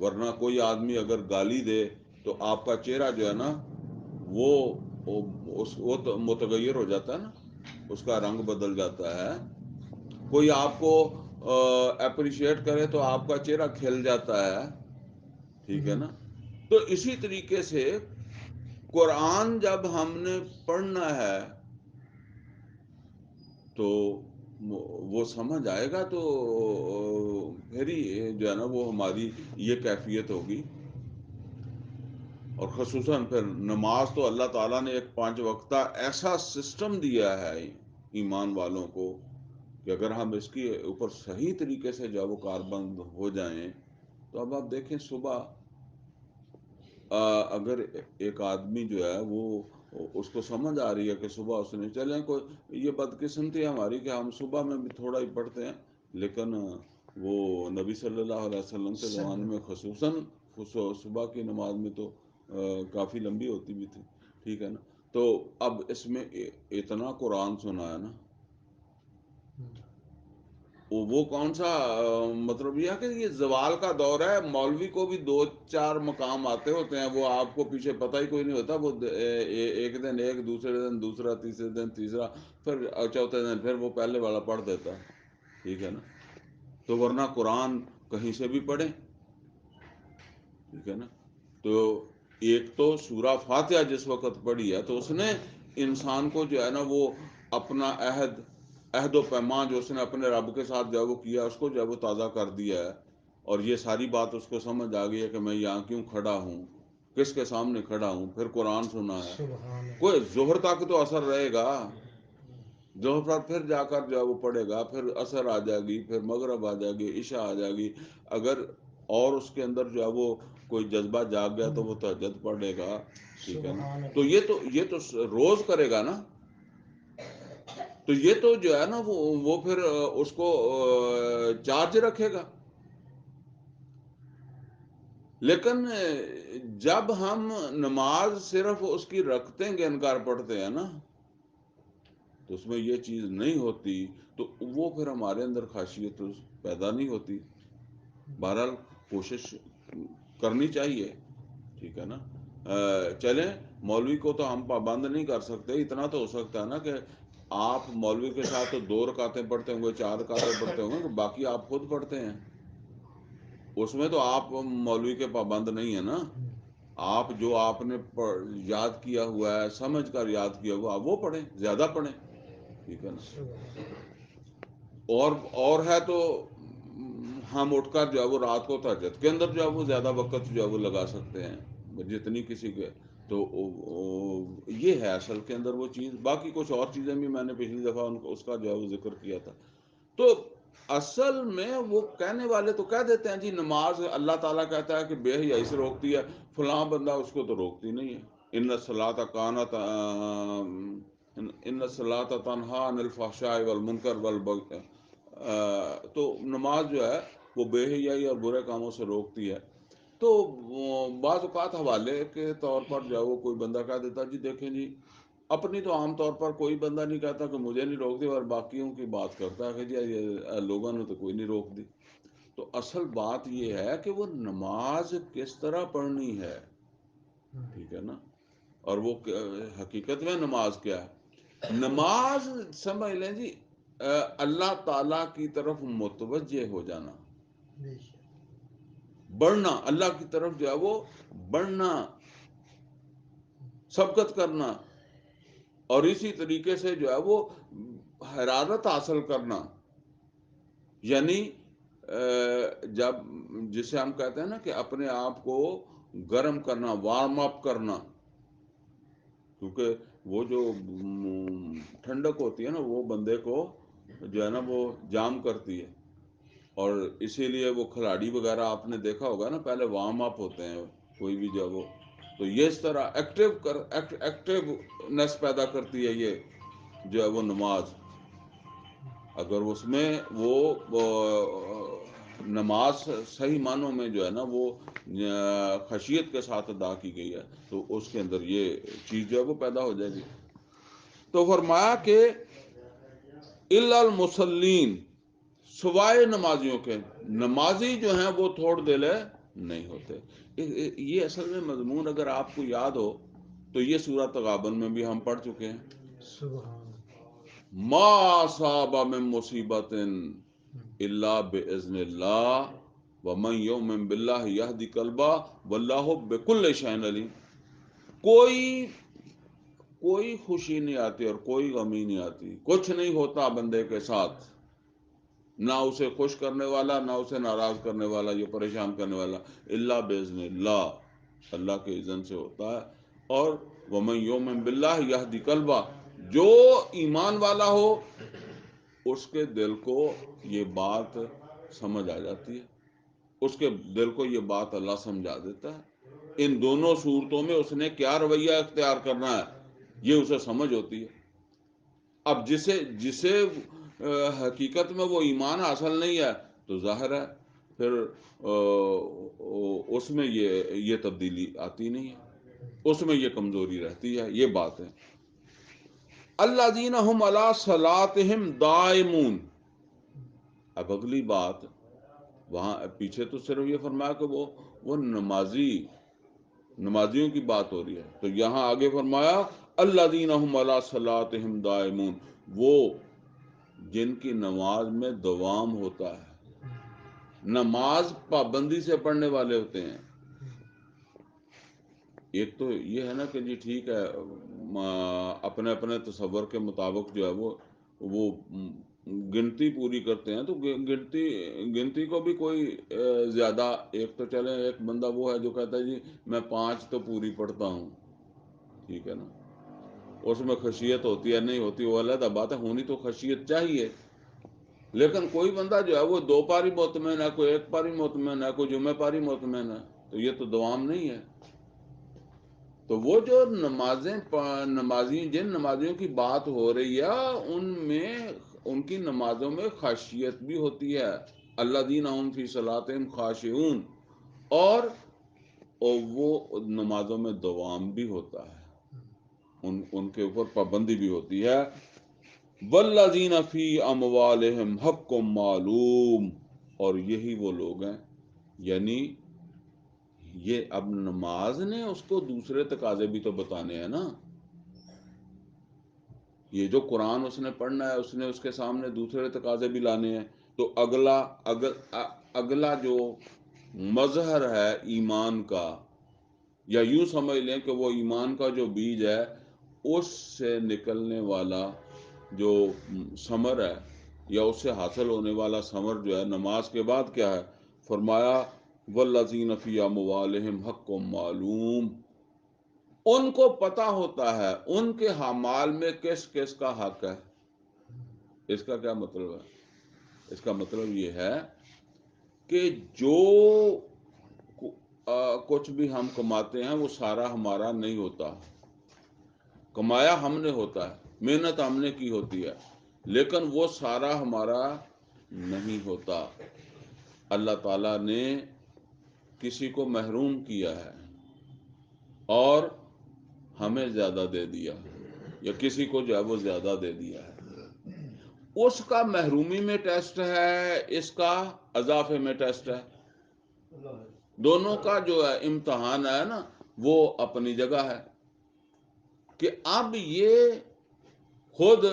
ورنہ کوئی آدمی اگر گالی دے تو آپ کا چہرہ جو ہے نا وہ تو متغیر ہو جاتا ہے نا، اس کا رنگ بدل جاتا ہے. کوئی آپ کو اپریشیٹ کرے تو آپ کا چہرہ کھل جاتا ہے. ٹھیک ہے نا. تو اسی طریقے سے قرآن جب ہم نے پڑھنا ہے تو وہ سمجھ آئے گا، تو پھر ہی جو ہے نا وہ ہماری یہ کیفیت ہوگی. اور خصوصاً پھر نماز تو اللہ تعالیٰ نے ایک 5 وقتہ ایسا سسٹم دیا ہے ایمان والوں کو کہ اگر ہم اس کے اوپر صحیح طریقے سے جو وہ کاربند ہو جائیں تو اب آپ دیکھیں صبح اگر ایک آدمی جو ہے وہ اس کو سمجھ آ رہی ہے کہ صبح اس نے چلیں کوئی یہ بدقسمتی ہے ہماری کہ ہم صبح میں بھی تھوڑا ہی پڑھتے ہیں، لیکن وہ نبی صلی اللہ علیہ وسلم کے زمانے میں خصوصاً صبح کی نماز میں تو کافی لمبی ہوتی بھی تھی، ٹھیک ہے نا. تو اب اس میں اتنا قرآن سنا ہے نا، وہ کون سا مطلب یہ ہے کہ یہ زوال کا دور ہے، مولوی کو بھی 2-4 مقام آتے ہوتے ہیں، وہ آپ کو پیچھے پتہ ہی کوئی نہیں ہوتا، وہ ایک دن ایک، دوسرے دن دوسرا، تیسرے دن تیسرا، پھر چوتھے دن پھر وہ پہلے والا پڑھ دیتا ہے، ٹھیک ہے نا. تو ورنہ قرآن کہیں سے بھی پڑھیں، ٹھیک ہے نا. تو ایک تو سورہ فاتحہ جس وقت پڑھی ہے تو اس نے انسان کو جو ہے نا وہ اپنا عہد و پیمان جو اس نے اپنے رب کے ساتھ جو ہے وہ کیا، اس کو جو ہے وہ تازہ کر دیا ہے، اور یہ ساری بات اس کو سمجھ آ گئی ہے کہ میں یہاں کیوں کھڑا ہوں، کس کے سامنے کھڑا ہوں. پھر قرآن سنا ہے، کوئی ظہر تک تو اثر رہے گا، ظہر پر پھر جا کر جو ہے وہ پڑھے گا، پھر عصر آ جائے گی، پھر مغرب آ جائے گی، عشاء آ جائے گی. اگر اور اس کے اندر جو ہے وہ کوئی جذبہ جاگ گیا تو وہ تہجد پڑھے گا، ٹھیک ہے نا. تو یہ تو روز کرے گا نا، تو یہ تو جو ہے نا وہ پھر اس کو چارج رکھے گا. لیکن جب ہم نماز صرف اس کی رکھتے ہیں انکار پڑھتے ہیں نا، تو اس میں یہ چیز نہیں ہوتی، تو وہ پھر ہمارے اندر خاصیت پیدا نہیں ہوتی. بہرحال کوشش کرنی چاہیے، ٹھیک ہے نا. چلیں، مولوی کو تو ہم پابند نہیں کر سکتے، اتنا تو ہو سکتا ہے نا کہ آپ مولوی کے ساتھ تو 2 رکعتیں پڑھتے ہوں گے، 4 رکعتیں پڑھتے ہوں گے، باقی آپ خود پڑھتے ہیں، اس میں تو آپ مولوی کے پابند نہیں ہیں نا. آپ جو آپ نے یاد کیا ہوا ہے، سمجھ کر یاد کیا ہوا، آپ وہ پڑھیں، زیادہ پڑھیں، ٹھیک ہے نا. اور ہے تو ہم اٹھ کر جو ہے وہ رات کو تہجد کے اندر جو ہے وہ زیادہ وقت جو ہے وہ لگا سکتے ہیں، جتنی کسی کے تو یہ ہے اصل کے اندر وہ چیز. باقی کچھ اور چیزیں بھی میں نے پچھلی دفعہ اس کا جو ہے وہ ذکر کیا تھا. تو اصل میں وہ کہنے والے تو کہہ دیتے ہیں جی نماز اللہ تعالیٰ کہتا ہے کہ بے حیائی سے روکتی ہے، فلاں بندہ اس کو تو روکتی نہیں ہے. ان الصلاۃ کانت ان الصلاۃ تنہا عن الفحشاء والمنکر والبغی، تو نماز جو ہے وہ بے حیائی اور برے کاموں سے روکتی ہے. تو بعض اوقات حوالے کے طور پر جو ہے وہ کوئی بندہ کہہ دیتا جی دیکھیں جی، اپنی تو عام طور پر کوئی بندہ نہیں کہتا کہ مجھے نہیں روک دی، اور باقیوں کی بات کرتا ہے کہ جی یہ لوگوں نے تو کوئی نہیں روک دی. تو اصل بات یہ ہے کہ وہ نماز کس طرح پڑھنی ہے، ٹھیک ہے نا. اور وہ حقیقت میں نماز کیا ہے؟ نماز سمجھ لیں جی اللہ تعالی کی طرف متوجہ ہو جانا، بڑھنا، اللہ کی طرف جو ہے وہ بڑھنا، سبقت کرنا، اور اسی طریقے سے جو ہے وہ حرارت حاصل کرنا. یعنی جب جسے ہم کہتے ہیں نا کہ اپنے آپ کو گرم کرنا، وارم اپ کرنا، کیونکہ وہ جو ٹھنڈک ہوتی ہے نا وہ بندے کو جو ہے نا وہ جام کرتی ہے، اور اسی لیے وہ کھلاڑی وغیرہ آپ نے دیکھا ہوگا نا پہلے وارم اپ ہوتے ہیں کوئی بھی جب وہ، تو یہ اس طرح ایکٹیونیس پیدا کرتی ہے یہ جو ہے وہ نماز. اگر اس میں وہ نماز صحیح معنوں میں جو ہے نا وہ خشیت کے ساتھ ادا کی گئی ہے تو اس کے اندر یہ چیز جو ہے وہ پیدا ہو جائے گی. تو فرمایا کہ الا المصلین، سوائے نمازیوں کے، نمازی جو ہیں وہ تھوڑ دلے نہیں ہوتے. یہ اصل میں مضمون اگر آپ کو یاد ہو تو یہ سورہ تغابن میں بھی ہم پڑھ چکے ہیں. ما اصاب من مصیبت الا باذن اللہ ومن یؤمن باللہ یہدی قلبہ واللہ بکل شیء علیم. کوئی خوشی نہیں آتی اور کوئی غمی نہیں آتی، کچھ نہیں ہوتا بندے کے ساتھ، نہ اسے خوش کرنے والا نہ اسے ناراض کرنے والا یا پریشان کرنے والا، الا باذن اللہ، اللہ کے اذن سے ہوتا ہے. اور ومن یؤمن باللہ یہدی قلبہ، جو ایمان والا ہو اس کے دل کو یہ بات سمجھ آ جاتی ہے. اس کے دل کو یہ بات اللہ سمجھا دیتا ہے۔ ان دونوں صورتوں میں اس نے کیا رویہ اختیار کرنا ہے یہ اسے سمجھ ہوتی ہے۔ اب جسے حقیقت میں وہ ایمان حاصل نہیں ہے تو ظاہر ہے پھر اس میں یہ تبدیلی آتی نہیں ہے، اس میں یہ کمزوری رہتی ہے، یہ بات ہے۔ الذین هم علی صلاتہم دائمون۔ اب اگلی بات، وہاں پیچھے تو صرف یہ فرمایا کہ وہ نمازیوں کی بات ہو رہی ہے، تو یہاں آگے فرمایا الذین هم علی صلاتہم دائمون، وہ جن کی نماز میں دوام ہوتا ہے، نماز پابندی سے پڑھنے والے ہوتے ہیں۔ ایک تو یہ ہے نا کہ جی ٹھیک ہے، اپنے اپنے تصور کے مطابق جو ہے وہ گنتی پوری کرتے ہیں، تو گنتی کو بھی کوئی زیادہ، ایک تو چلے ایک بندہ وہ ہے جو کہتا ہے جی میں 5 تو پوری پڑھتا ہوں، ٹھیک ہے نا، اس میں خشیت ہوتی ہے نہیں ہوتی وہ علیحدہ بات ہے، ہونی تو خشیت چاہیے، لیکن کوئی بندہ جو ہے وہ 2 پاری مطمئن ہے، کوئی 1 پاری مطمئن ہے، کوئی جمعہ پاری مطمئن ہے، تو یہ تو دوام نہیں ہے۔ تو وہ جو جن نمازیوں کی بات ہو رہی ہے ان کی نمازوں میں خاشیت بھی ہوتی ہے، الذین هم فی صلاتہم خاشعون، اور وہ نمازوں میں دوام بھی ہوتا ہے، ان کے اوپر پابندی بھی ہوتی ہے۔ والذین فی اموالہم حق معلوم، اور یہی وہ لوگ ہیں، یعنی یہ اب نماز نے اس کو دوسرے تقاضے بھی تو بتانے ہیں نا، یہ جو قرآن اس نے پڑھنا ہے اس نے اس کے سامنے دوسرے تقاضے بھی لانے ہیں، تو اگلا جو مظہر ہے ایمان کا، یا یوں سمجھ لیں کہ وہ ایمان کا جو بیج ہے اس سے نکلنے والا جو ثمر ہے، یا اس سے حاصل ہونے والا ثمر جو ہے نماز کے بعد کیا ہے، فرمایا والذین فی اموالہم حق معلوم، ان کو پتا ہوتا ہے ان کے اعمال میں کس کس کا حق ہے۔ اس کا کیا مطلب ہے؟ اس کا مطلب یہ ہے کہ جو کچھ بھی ہم کماتے ہیں وہ سارا ہمارا نہیں ہوتا، کمایا ہم نے ہوتا ہے، محنت ہم نے کی ہوتی ہے، لیکن وہ سارا ہمارا نہیں ہوتا، اللہ تعالیٰ نے کسی کو محروم کیا ہے اور ہمیں زیادہ دے دیا، یا کسی کو جو ہے وہ زیادہ دے دیا ہے، اس کا محرومی میں ٹیسٹ ہے، اس کا اضافے میں ٹیسٹ ہے، دونوں کا جو ہے امتحان ہے نا وہ اپنی جگہ ہے، کہ اب یہ خود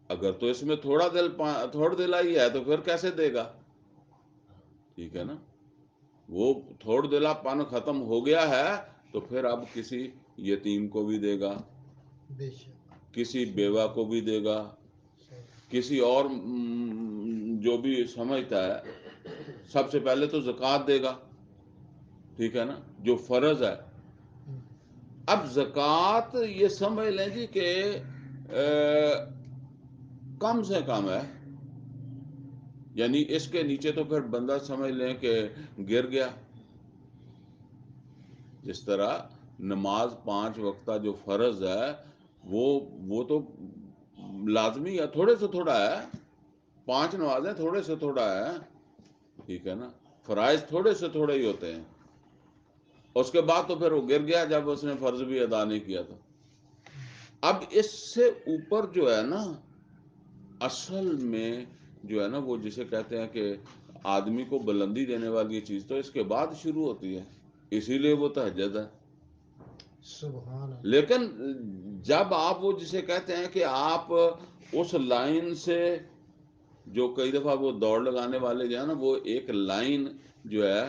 اگر تو اس میں تھوڑ دلائی ہے تو پھر کیسے دے گا، ٹھیک ہے نا، وہ تھوڑ دلا پن ختم ہو گیا ہے تو پھر اب کسی یتیم کو بھی دے گا، کسی بیوہ کو بھی دے گا، کسی اور جو بھی سمجھتا ہے، سب سے پہلے تو زکوٰۃ دے گا، ٹھیک ہے نا، جو فرض ہے۔ اب زکوٰۃ یہ سمجھ لیں جی کہ کم سے کم ہے، یعنی اس کے نیچے تو پھر بندہ سمجھ لیں کہ گر گیا، جس طرح نماز 5 وقتہ جو فرض ہے وہ تو لازمی ہے، تھوڑے سے تھوڑا ہے، 5 نمازیں تھوڑے سے تھوڑا ہے، ٹھیک ہے نا، فرائض تھوڑے سے تھوڑے ہی ہوتے ہیں، اس کے بعد تو پھر وہ گر گیا جب اس نے فرض بھی ادا نہیں کیا تھا۔ اب اس سے اوپر جو ہے نا اصل میں جو ہے نا وہ جسے کہتے ہیں کہ آدمی کو بلندی دینے والی چیز تو اس کے بعد شروع ہوتی ہے، اسی لیے وہ تہجد ہے۔ سبحان اللہ۔ لیکن جب آپ وہ جسے کہتے ہیں کہ آپ اس لائن سے، جو کئی دفعہ وہ دوڑ لگانے والے جو ہے نا وہ ایک لائن جو ہے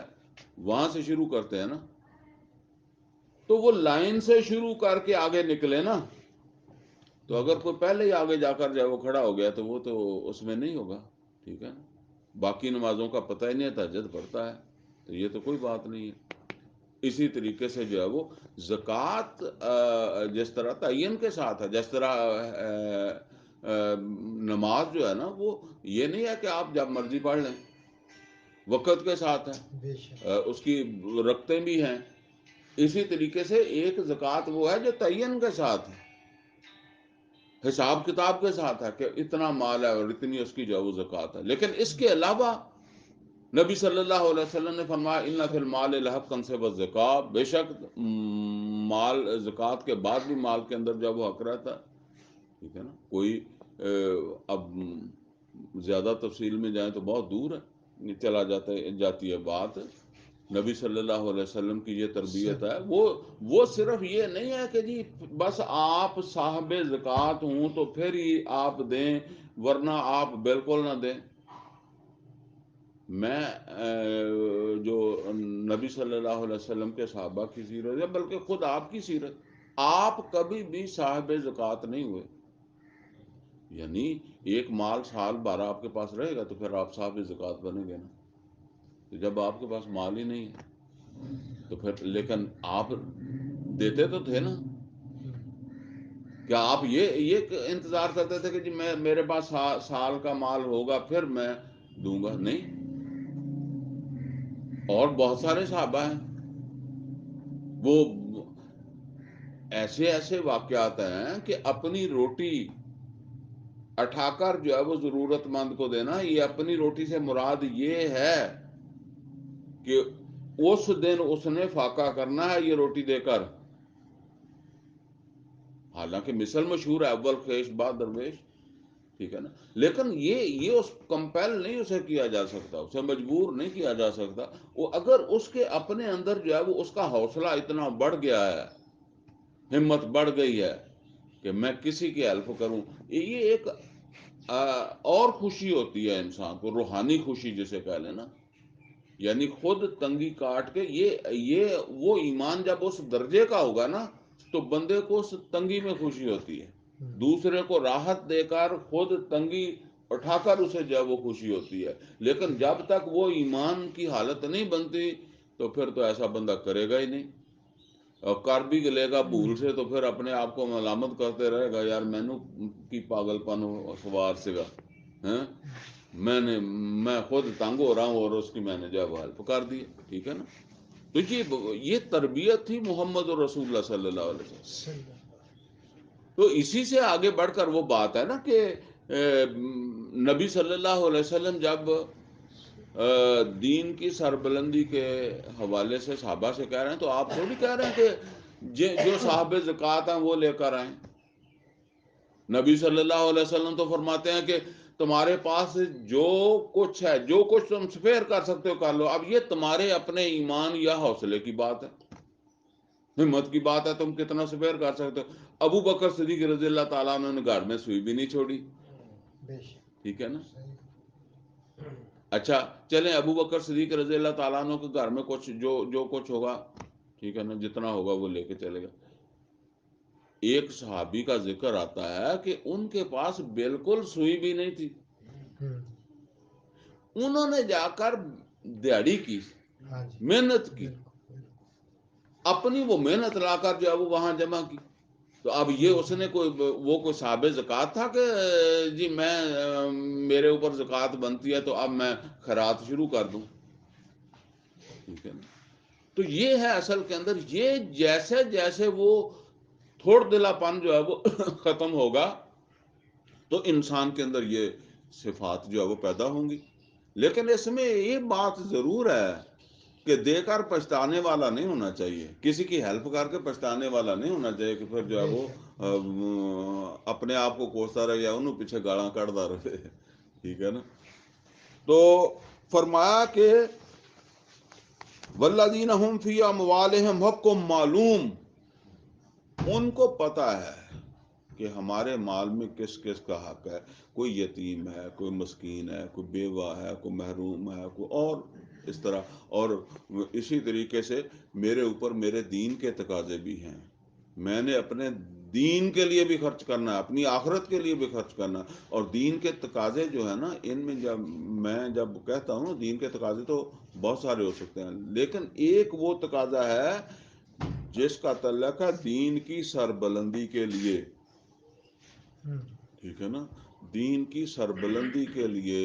وہاں سے شروع کرتے ہیں نا، تو وہ لائن سے شروع کر کے آگے نکلے نا، تو اگر کوئی پہلے ہی آگے جا کر جائے وہ کھڑا ہو گیا تو وہ تو اس میں نہیں ہوگا، ٹھیک ہے نا، باقی نمازوں کا پتہ ہی نہیں ہے، تہجد پڑھتا ہے، تو یہ تو کوئی بات نہیں ہے۔ اسی طریقے سے جو ہے وہ زکوٰۃ جس طرح تعین کے ساتھ ہے، جس طرح نماز جو ہے نا وہ یہ نہیں ہے کہ آپ جب مرضی پڑھ لیں، وقت کے ساتھ ہے، بے شک اس کی رکھتے بھی ہیں. اسی طریقے سے ایک زکوٰۃ وہ ہے جو تعین کے ساتھ ہے، حساب کتاب کے ساتھ ہے کہ اتنا مال ہے اور اتنی اس کی جو ہے وہ زکوٰۃ ہے. لیکن اس کے علاوہ نبی صلی اللہ علیہ وسلم نے فرمایا ان فی المال الحقا سوی الزکوٰۃ، بے شک مال زکوٰۃ کے بعد بھی مال کے اندر جب وہ حق رہتا ہے. ٹھیک ہے نا. کوئی اب زیادہ تفصیل میں جائیں تو بہت دور ہے چلا جاتی ہے بات. نبی صلی اللہ علیہ وسلم کی یہ تربیت ہے. وہ صرف یہ نہیں ہے کہ جی بس آپ صاحب زکوٰۃ ہوں تو پھر ہی آپ دیں ورنہ آپ بالکل نہ دیں. میں جو نبی صلی اللہ علیہ وسلم کے صحابہ کی سیرت ہے بلکہ خود آپ کی سیرت، آپ کبھی بھی صاحب زکوٰۃ نہیں ہوئے. یعنی ایک مال سال بھر آپ کے پاس رہے گا تو پھر آپ صاحب زکوٰۃ بنیں گے نا. تو جب آپ کے پاس مال ہی نہیں ہے تو پھر لیکن آپ دیتے تو تھے نا. کیا آپ یہ انتظار کرتے تھے کہ جی میرے پاس سال کا مال ہوگا پھر میں دوں گا؟ نہیں. اور بہت سارے صحابہ ہیں وہ ایسے واقعات ہیں کہ اپنی روٹی اٹھا کر جو ہے وہ ضرورت مند کو دینا. یہ اپنی روٹی سے مراد یہ ہے کہ اس دن اس نے فاقہ کرنا ہے یہ روٹی دے کر. حالانکہ مثل مشہور ہے اول خیش بعد درویش. ٹھیک ہے نا. لیکن یہ اس کمپیل نہیں اسے کیا جا سکتا، اسے مجبور نہیں کیا جا سکتا. وہ اگر اس کے اپنے اندر جو ہے وہ اس کا حوصلہ اتنا بڑھ گیا ہے، ہمت بڑھ گئی ہے کہ میں کسی کی ہیلپ کروں. یہ ایک اور خوشی ہوتی ہے انسان کو، روحانی خوشی جسے کہہ لیں نا. یعنی خود تنگی کاٹ کے یہ وہ ایمان جب اس درجے کا ہوگا نا تو بندے کو اس تنگی میں خوشی ہوتی ہے. دوسرے کو راحت دے کر خود تنگی اٹھا کر اسے جب وہ خوشی ہوتی ہے. لیکن جب تک وہ ایمان کی حالت نہیں بنتی تو پھر تو ایسا بندہ کرے گا ہی نہیں. اور کر بھی لے گا بھول سے تو پھر اپنے آپ کو ملامت کرتے رہے گا، یار مینو کی پاگل پن سوار سے گا، میں خود تنگ ہو رہا ہوں اور اس کی میں نے جو ہیلپ کر دی. ٹھیک ہے نا. تو یہ تربیت تھی محمد رسول اللہ صلی اللہ علیہ وسلم. تو اسی سے آگے بڑھ کر وہ بات ہے نا کہ نبی صلی اللہ علیہ وسلم جب دین کی سربلندی کے حوالے سے صحابہ سے کہہ رہے ہیں تو آپ تھوڑی کہہ رہے ہیں کہ جو صاحب زکوٰۃ ہیں وہ لے کر آئیں. نبی صلی اللہ علیہ وسلم تو فرماتے ہیں کہ تمہارے پاس جو کچھ ہے، جو کچھ تم سپیئر کر سکتے ہو کر لو. اب یہ تمہارے اپنے ایمان یا حوصلے کی بات ہے، ہمت کی بات ہے، تم کتنا سپیئر کر سکتے ہو. ابو بکر صدیق رضی اللہ تعالیٰ عنہ نے گھر میں سوئی بھی نہیں چھوڑی. ٹھیک ہے نا. اچھا چلیں ابو بکر صدیق رضی اللہ تعالیٰ عنہ کے گھر میں کچھ جو کچھ ہوگا، ٹھیک ہے نا، جتنا ہوگا وہ لے کے چلے گا. ایک صحابی کا ذکر آتا ہے کہ ان کے پاس بالکل سوئی بھی نہیں تھی. انہوں نے جا کر دیہڑی کی، محنت کی، اپنی وہ محنت لا کر جو ہے وہ وہاں جمع کی. تو اب یہ اس نے کوئی صاحب زکوٰۃ تھا کہ جی میرے اوپر زکوٰۃ بنتی ہے تو اب میں خیرات شروع کر دوں. ٹھیک ہے نا. تو یہ ہے اصل کے اندر، یہ جیسے جیسے وہ تھوڑ دلا پن جو ہے وہ ختم ہوگا تو انسان کے اندر یہ صفات جو ہے وہ پیدا ہوں گی. لیکن اس میں یہ بات ضرور ہے کہ دے کر پچھتانے والا نہیں ہونا چاہیے، کسی کی ہیلپ کر کے پچھتانے والا نہیں ہونا چاہیے کہ پھر جو ہے وہ اپنے آپ کو کوستا رہے یا انہوں پیچھے گاڑاں کڑتا رہے. ٹھیک ہے نا. تو فرمایا کہ والذین هم فی اموالہم حق معلوم، ان کو پتہ ہے کہ ہمارے مال میں کس کس کا حق ہے. کوئی یتیم ہے، کوئی مسکین ہے، کوئی بیوہ ہے، کوئی محروم ہے، کوئی اور اس طرح. اور اسی طریقے سے میرے اوپر میرے دین کے تقاضے بھی ہیں. میں نے اپنے دین کے لیے بھی خرچ کرنا ہے، اپنی آخرت کے لیے بھی خرچ کرنا ہے. اور دین کے تقاضے جو ہے نا، ان میں جب کہتا ہوں دین کے تقاضے تو بہت سارے ہو سکتے ہیں، لیکن ایک وہ تقاضا ہے جس کا تعلق ہے دین کی سربلندی کے لیے. ٹھیک ہے نا. دین کی سربلندی کے لیے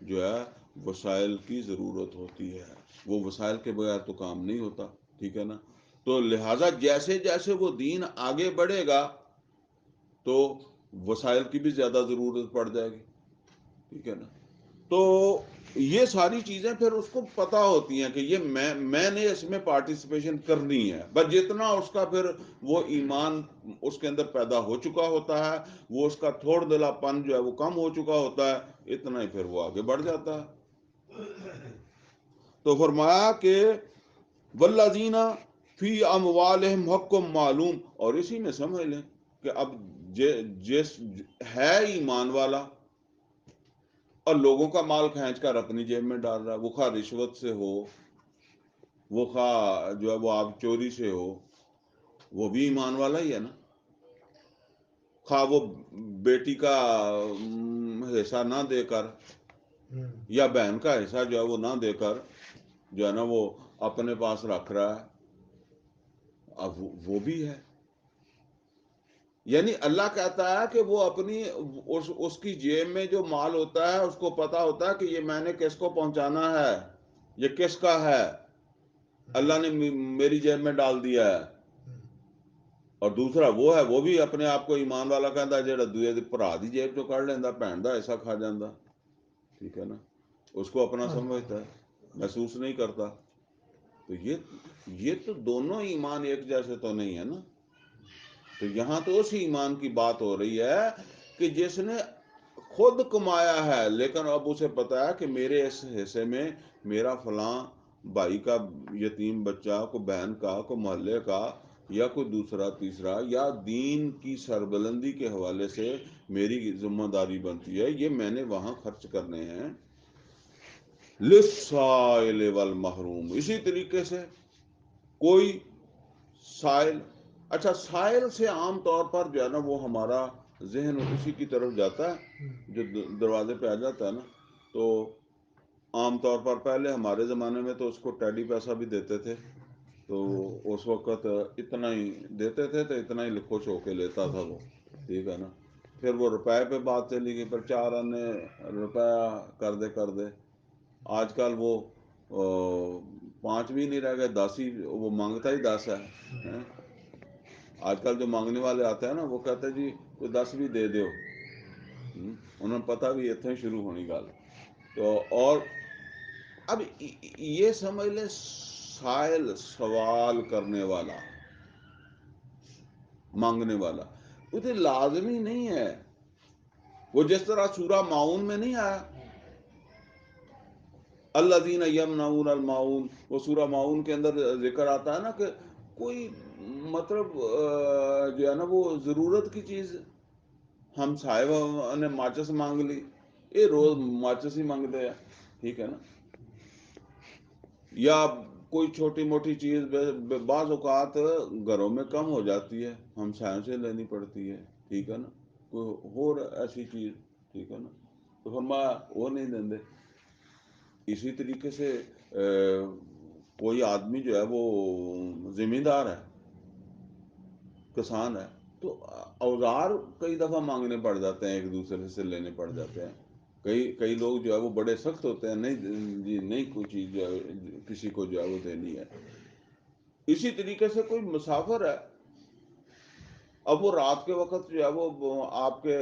جو ہے وسائل کی ضرورت ہوتی ہے، وہ وسائل کے بغیر تو کام نہیں ہوتا، ٹھیک ہے نا. تو لہٰذا جیسے جیسے وہ دین آگے بڑھے گا تو وسائل کی بھی زیادہ ضرورت پڑ جائے گی، ٹھیک ہے نا. تو یہ ساری چیزیں پھر اس کو پتہ ہوتی ہیں کہ یہ میں نے اس میں پارٹیسپیشن کرنی ہے، بس جتنا اس کا پھر وہ ایمان اس کے اندر پیدا ہو چکا ہوتا ہے، وہ اس کا تھوڑ دلا پن جو ہے وہ کم ہو چکا ہوتا ہے، اتنا ہی پھر وہ آگے بڑھ جاتا ہے. تو فرمایا کہ والذین فی اموالہم حق معلوم، اور اسی میں سمجھ لیں کہ اب جس ہے ایمان والا اور لوگوں کا مال کھینچ کر اپنی جیب میں ڈال رہا ہے، وہ خواہ رشوت سے ہو، وہ خواہ جو ہے وہ آپ چوری سے ہو، وہ بھی ایمان والا ہی ہے نا. خواہ وہ بیٹی کا حصہ نہ دے کر یا بہن کا حصہ جو ہے وہ نہ دے کر جو ہے نا وہ اپنے پاس رکھ رہا ہے، اب وہ بھی ہے. یعنی اللہ کہتا ہے کہ وہ اپنی اس کی جیب میں جو مال ہوتا ہے اس کو پتا ہوتا ہے کہ یہ میں نے کس کو پہنچانا ہے، یہ کس کا ہے، اللہ نے میری جیب میں ڈال دیا ہے. اور دوسرا وہ ہے، وہ بھی اپنے آپ کو ایمان والا کہتا ہے جہاں دوے بھرا دی جیب چو کڑ لینا، بھن کا ایسا کھا جانا، ٹھیک ہے نا. اس کو اپنا سمجھتا ہے، محسوس نہیں کرتا. تو یہ تو دونوں ایمان ایک جیسے تو نہیں ہے نا. تو یہاں تو اس ایمان کی بات ہو رہی ہے کہ جس نے خود کمایا ہے لیکن اب اسے پتا ہے کہ میرے اس حصے میں میرا فلاں بھائی کا یتیم بچہ، کو بہن کا، کو محلے کا، یا کوئی دوسرا تیسرا، یا دین کی سربلندی کے حوالے سے میری ذمہ داری بنتی ہے، یہ میں نے وہاں خرچ کرنے ہیں. للسائل والمحروم، اسی طریقے سے کوئی سائل، اچھا سائل سے عام طور پر جو ہے نا وہ ہمارا ذہن اسی کی طرف جاتا ہے جو دروازے پہ آ جاتا ہے نا. تو عام طور پر پہلے ہمارے زمانے میں تو اس کو ٹیڈی پیسہ بھی دیتے تھے، تو اس وقت اتنا ہی دیتے تھے تو اتنا ہی خوش ہو کے لیتا تھا وہ، ٹھیک ہے نا. پھر وہ روپے پہ بات چلی گئی، پھر 4 آنے روپیہ کر دے. آج کل وہ 5 بھی نہیں رہ گئے، 10 ہی، وہ مانگتا ہی 10 ہے. آج کل جو مانگنے والے آتے ہیں نا وہ کہتے ہیں جی کوئی 10 بھی دے دو، انہوں نے پتہ بھی اتنے شروع ہونی گل. تو اور اب یہ سمجھ لیں سائل، سوال کرنے والا، مانگنے والا، وہ تو لازمی نہیں ہے. وہ جس طرح سورہ معاون میں نہیں آیا الذین یمنعون الماعون، وہ سورہ معاون کے اندر ذکر آتا ہے نا کہ کوئی مطلب جو ہے نا وہ ضرورت کی چیز، ہم صاحب نے ماچس مانگ لی، یہ روز ماچس ہی مانگتے ہیں، ٹھیک ہے نا. یا کوئی چھوٹی موٹی چیز بعض اوقات گھروں میں کم ہو جاتی ہے، ہم سائیں سے لینی پڑتی ہے، ٹھیک ہے نا. کوئی اور ایسی چیز، ٹھیک ہے نا، تو فرمایا وہ نہیں دیں دے. اسی طریقے سے کوئی آدمی جو ہے وہ زمیندار ہے، کسان ہے، تو اوزار کئی دفعہ مانگنے پڑ جاتے ہیں، ایک دوسرے سے لینے پڑ جاتے ہیں. کئی لوگ جو ہے وہ بڑے سخت ہوتے ہیں، نہیں جی نہیں کوئی چیز جو ہے کسی کو جو ہے وہ دینی ہے. اسی طریقے سے کوئی مسافر ہے، اب وہ رات کے وقت جو ہے وہ آپ کے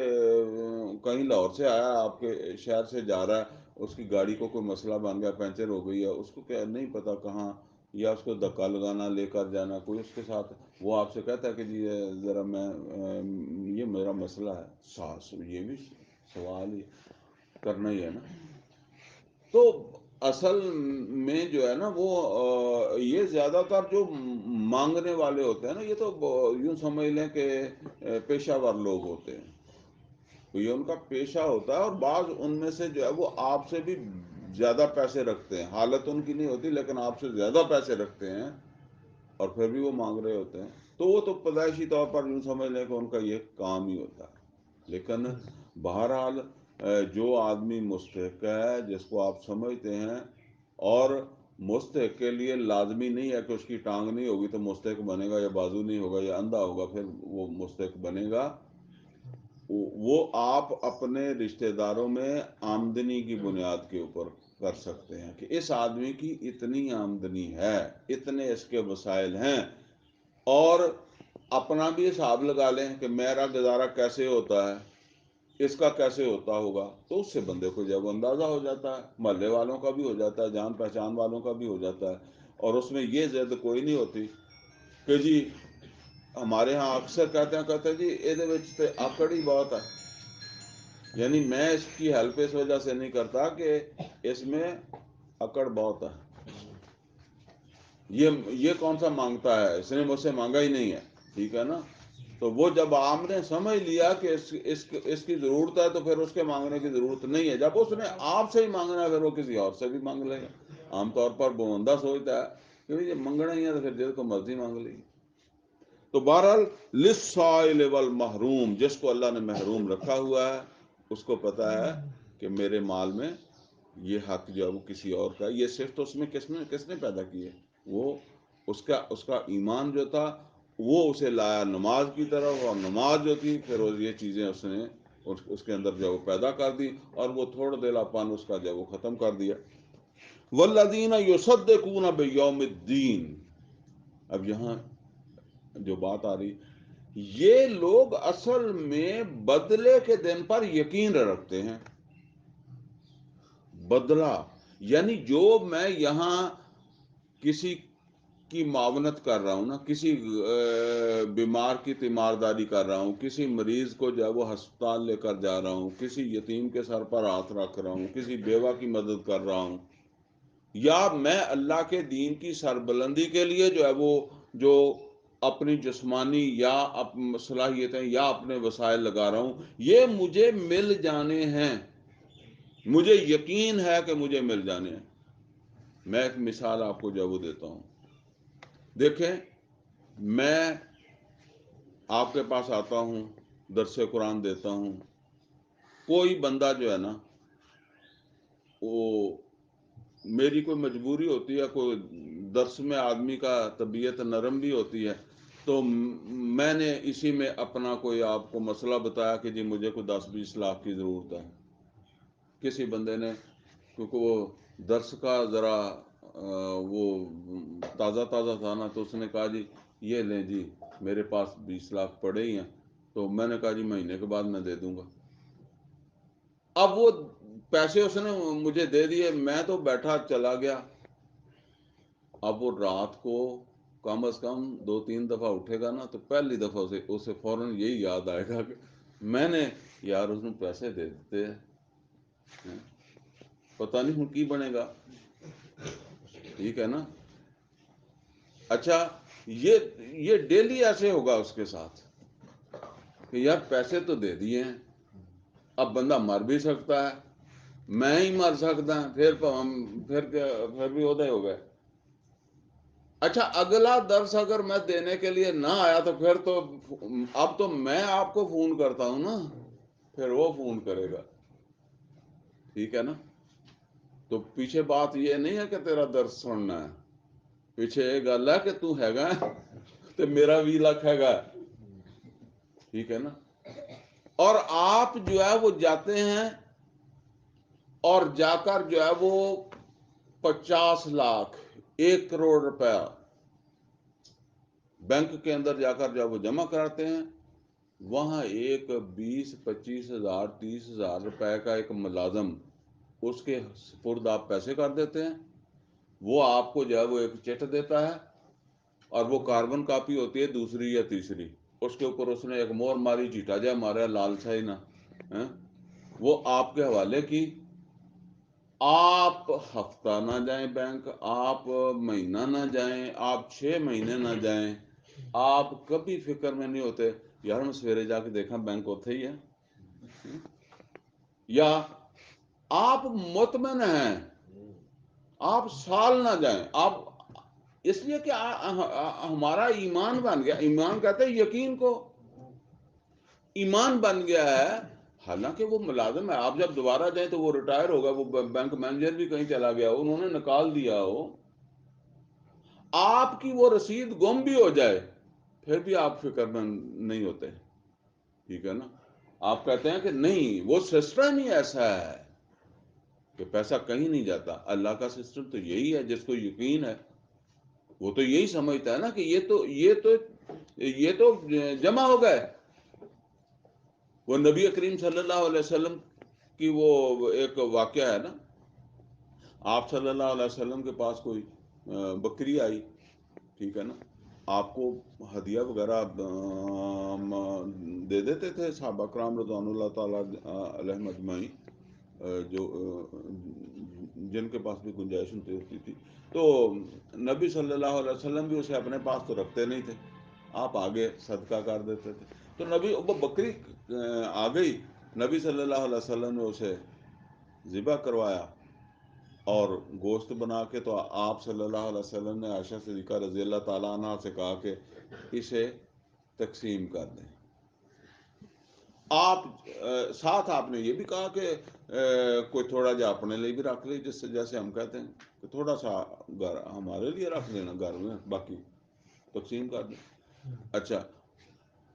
کہیں لاہور سے آیا، آپ کے شہر سے جا رہا ہے، اس کی گاڑی کو کوئی مسئلہ بن گیا، پنچر ہو گئی ہے، اس کو کیا نہیں پتا کہاں، یا اس کو دھکا لگانا، لے کر جانا کوئی اس کے ساتھ، وہ آپ سے کہتا ہے کہ جی ذرا میں یہ میرا مسئلہ ہے، ساس یہ بھی سوال ہی کرنا ہی ہے نا. تو اصل میں جو ہے نا وہ یہ زیادہ تر جو مانگنے والے ہوتے ہیں نا، یہ تو یوں سمجھ لیں کہ پیشہ ور لوگ ہوتے ہیں، یہ ان کا پیشہ ہوتا ہے. اور بعض ان میں سے جو ہے وہ آپ سے بھی زیادہ پیسے رکھتے ہیں، حالت ان کی نہیں ہوتی لیکن آپ سے زیادہ پیسے رکھتے ہیں، اور پھر بھی وہ مانگ رہے ہوتے ہیں. تو وہ تو پیدائشی طور پر یوں سمجھ لیں کہ ان کا یہ کام ہی ہوتا ہے. لیکن بہرحال جو آدمی مستحق ہے، جس کو آپ سمجھتے ہیں، اور مستحق کے لیے لازمی نہیں ہے کہ اس کی ٹانگ نہیں ہوگی تو مستحق بنے گا، یا بازو نہیں ہوگا یا اندھا ہوگا پھر وہ مستحق بنے گا. وہ آپ اپنے رشتہ داروں میں آمدنی کی بنیاد کے اوپر کر سکتے ہیں کہ اس آدمی کی اتنی آمدنی ہے، اتنے اس کے وسائل ہیں، اور اپنا بھی حساب لگا لیں کہ میرا گزارا کیسے ہوتا ہے، اس کا کیسے ہوتا ہوگا، تو اس سے بندے کو جب اندازہ ہو جاتا ہے، محلے والوں کا بھی ہو جاتا ہے، جان پہچان والوں کا بھی ہو جاتا ہے، اور اس میں یہ ضد کوئی نہیں ہوتی کہ جی ہمارے ہاں اکثر کہتے ہیں جی یہ آکڑ ہی بہت ہے، یعنی میں اس کی ہیلپ اس وجہ سے نہیں کرتا کہ اس میں اکڑ بہت ہے، یہ کون سا مانگتا ہے، اس نے مجھ سے مانگا ہی نہیں ہے، ٹھیک ہے نا۔ تو وہ جب آپ نے سمجھ لیا کہ اس کی ضرورت ہے، تو پھر اس کے مانگنے کی ضرورت نہیں ہے۔ جب اس نے آپ سے ہی مانگنا ہے، پھر وہ کسی اور سے بھی مانگ لے گا۔ عام طور پر وہ بندہ سوچتا ہے کہ یہ منگنا ہی ہے تو پھر جس کو مرضی مانگ لے گی۔ تو بہرحال للسائل والمحروم، جس کو اللہ نے محروم رکھا ہوا ہے اس کو پتا ہے کہ میرے مال میں یہ حق جو ہے وہ کسی اور کا ہے۔ یہ صرف تو اس میں کس نے پیدا کی ہے؟ وہ اس کا ایمان جو تھا وہ اسے لایا نماز کی طرف، اور نماز جو تھی پھر یہ چیزیں اس نے اس کے اندر جو وہ پیدا کر دی، اور وہ تھوڑا دلا پن اس کا جو وہ ختم کر دیا۔ والذین یصدقون بیوم الدین، اب یہاں جو بات آ رہی، یہ لوگ اصل میں بدلے کے دن پر یقین رکھتے ہیں۔ بدلہ یعنی جو میں یہاں کسی کی معاونت کر رہا ہوں نا، کسی بیمار کی تیمارداری کر رہا ہوں، کسی مریض کو جو ہے وہ ہسپتال لے کر جا رہا ہوں، کسی یتیم کے سر پر ہاتھ رکھ رہا ہوں، کسی بیوہ کی مدد کر رہا ہوں، یا میں اللہ کے دین کی سربلندی کے لیے جو ہے وہ جو اپنی جسمانی یا صلاحیتیں یا اپنے وسائل لگا رہا ہوں، یہ مجھے مل جانے ہیں، مجھے یقین ہے کہ مجھے مل جانے ہیں۔ میں ایک مثال آپ کو جو وہ دیتا ہوں۔ دیکھیں، میں آپ کے پاس آتا ہوں، درس قرآن دیتا ہوں، کوئی بندہ جو ہے نا وہ میری کوئی مجبوری ہوتی ہے، کوئی درس میں آدمی کا طبیعت نرم بھی ہوتی ہے، تو میں نے اسی میں اپنا کوئی آپ کو مسئلہ بتایا کہ جی مجھے کوئی 10-20 لاکھ کی ضرورت ہے۔ کسی بندے نے، کیونکہ وہ درس کا ذرا وہ تازہ تھا نا، تو اس نے کہا جی یہ لیں جی میرے پاس 20 لاکھ پڑے ہی ہیں۔ تو میں نے کہا جی مہینے کے بعد میں دے دوں گا۔ اب وہ پیسے اس نے مجھے دے دیے، میں تو بیٹھا چلا گیا۔ اب وہ رات کو کم از کم 2-3 دفعہ اٹھے گا نا، تو پہلی دفعہ اسے فوراً یہی یاد آئے گا کہ میں نے یار اس نے پیسے دے دیتے ہیں، پتہ نہیں ہوں کی بنے گا، ٹھیک ہے نا۔ اچھا، یہ ڈیلی ایسے ہوگا اس کے ساتھ کہ یار پیسے تو دے دیے ہیں، اب بندہ مر بھی سکتا ہے، میں ہی مر سکتا ہے، پھر بھی عہدے ہو گئے۔ اچھا، اگلا درس اگر میں دینے کے لیے نہ آیا تو پھر تو اب تو میں آپ کو فون کرتا ہوں نا، پھر وہ فون کرے گا، ٹھیک ہے نا۔ تو پیچھے بات یہ نہیں ہے کہ تیرا درس سننا ہے، پیچھے یہ گل ہے کہ تو ہے گا تو میرا 20 لاکھ ہے گا، ٹھیک ہے نا۔ اور آپ جو ہے وہ جاتے ہیں اور جا کر جو ہے وہ 50 لاکھ 1 کروڑ روپیہ بینک کے اندر جا کر جب وہ جمع کراتے ہیں، وہاں ایک 20-25 ہزار 30 ہزار روپے کا ایک ملازم اس کے سپرد آپ پیسے کر دیتے ہیں، وہ آپ کو جو ہے وہ ایک چٹ دیتا ہے، اور وہ کاربن کاپی ہوتی ہے دوسری یا تیسری، اس کے اوپر اس نے ایک مور ماری، چیٹا جا مارا، لال شاہی نہ، وہ آپ کے حوالے کی۔ آپ ہفتہ نہ جائیں بینک، آپ مہینہ نہ جائیں، آپ 6 مہینے نہ جائیں، آپ کبھی فکر میں نہیں ہوتے یار میں سویرے جا کے دیکھا بینک اتھے ہی ہے، یا آپ مطمئن ہیں، آپ سال نہ جائیں، آپ اس لیے کہ ہمارا ایمان بن گیا، ایمان کہتے ہیں یقین کو، ایمان بن گیا ہے۔ حالانکہ وہ ملازم ہے، آپ جب دوبارہ جائیں تو وہ ریٹائر ہوگا، وہ بینک مینیجر بھی کہیں چلا گیا ہو، انہوں نے نکال دیا ہو، آپ کی وہ رسید گم بھی ہو جائے پھر بھی آپ فکر میں نہیں ہوتے، ٹھیک ہے نا۔ آپ کہتے ہیں کہ نہیں وہ سسٹم ہی ایسا ہے، کہ پیسہ کہیں نہیں جاتا. اللہ کا سسٹم تو یہی ہے. جس کو یقین ہے وہ تو یہی سمجھتا ہے نا کہ یہ تو جمع ہو گئے. وہ نبی کریم صلی اللہ علیہ وسلم کی وہ ایک واقعہ ہے نا. آپ صلی اللہ علیہ وسلم کے پاس کوئی بکری آئی, ٹھیک ہے نا. آپ کو ہدیہ وغیرہ دے دیتے تھے صحابہ کرام رضوان اللہ تعالیٰ علیہم اجمعین, جو جن کے پاس بھی گنجائش ہوتی تھی. تو نبی صلی اللہ علیہ وسلم بھی اسے اپنے پاس تو رکھتے نہیں تھے, آپ آگے صدقہ کر دیتے تھے. تو نبی وہ بکری آ گئی, نبی صلی اللہ علیہ وسلم نے اسے ذبح کروایا اور گوشت بنا کے تو آپ صلی اللہ علیہ وسلم نے عائشہ صدیقہ رضی اللہ تعالیٰ عنہ سے کہا کہ اسے تقسیم کر دیں. آپ ساتھ آپ نے یہ بھی کہا کہ کوئی تھوڑا جا اپنے لیے بھی رکھ لے, جیسے ہم کہتے ہیں کہ تھوڑا سا گھر ہمارے لیے رکھ لینا گھر میں, باقی تقسیم کر دیں. اچھا,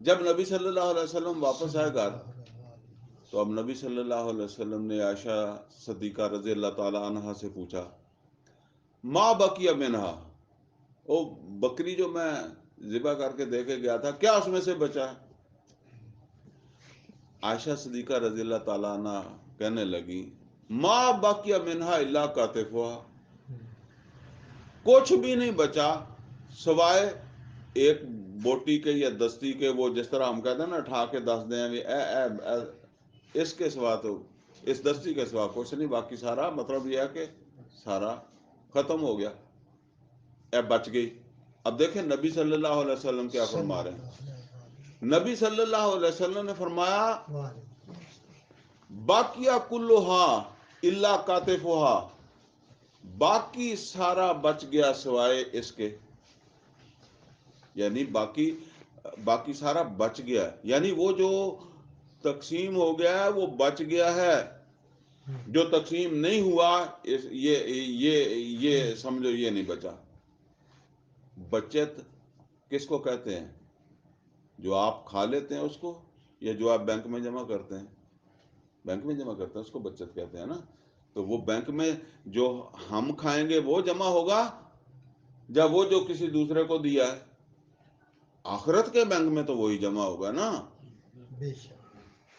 جب نبی صلی اللہ علیہ وسلم واپس آئے گھر تو اب نبی صلی اللہ علیہ وسلم نے عائشہ صدیقہ رضی اللہ تعالیٰ عنہا سے پوچھا, ما بقی منہا, وہ بکری جو میں ذبح کر کے دے کے گیا تھا کیا اس میں سے بچا ہے؟ عائشہ صدیقہ رضی اللہ تعالیٰ عنہ کہنے لگی, ما بقی منہا الا کاتفھا, کچھ بھی نہیں بچا سوائے ایک بوٹی کے یا دستی کے, وہ جس طرح ہم کہتے ہیں نا اٹھا کے دس دیں اس کے سوا, تو اس دستی کے سوا کچھ نہیں, باقی سارا مطلب یہ ہے کہ سارا ختم ہو گیا, بچ گئی. اب دیکھیں نبی صلی اللہ علیہ وسلم کیا فرما رہے ہیں. نبی صلی اللہ علیہ وسلم نے فرمایا باقیہ کلھا الا کاتفھا, باقی سارا بچ گیا سوائے اس کے, یعنی باقی سارا بچ گیا, یعنی وہ جو تقسیم ہو گیا ہے وہ بچ گیا ہے, جو تقسیم نہیں ہوا یہ سمجھو یہ نہیں بچا. بچت کس کو کہتے ہیں؟ جو آپ کھا لیتے ہیں اس کو, یا جو آپ بینک میں جمع کرتے ہیں؟ بینک میں جمع کرتے ہیں اس کو بچت کہتے ہیں نا. تو وہ بینک میں جو ہم کھائیں گے وہ جمع ہوگا, یا وہ جو کسی دوسرے کو دیا ہے؟ آخرت کے بینک میں تو وہی جمع ہوگا نا.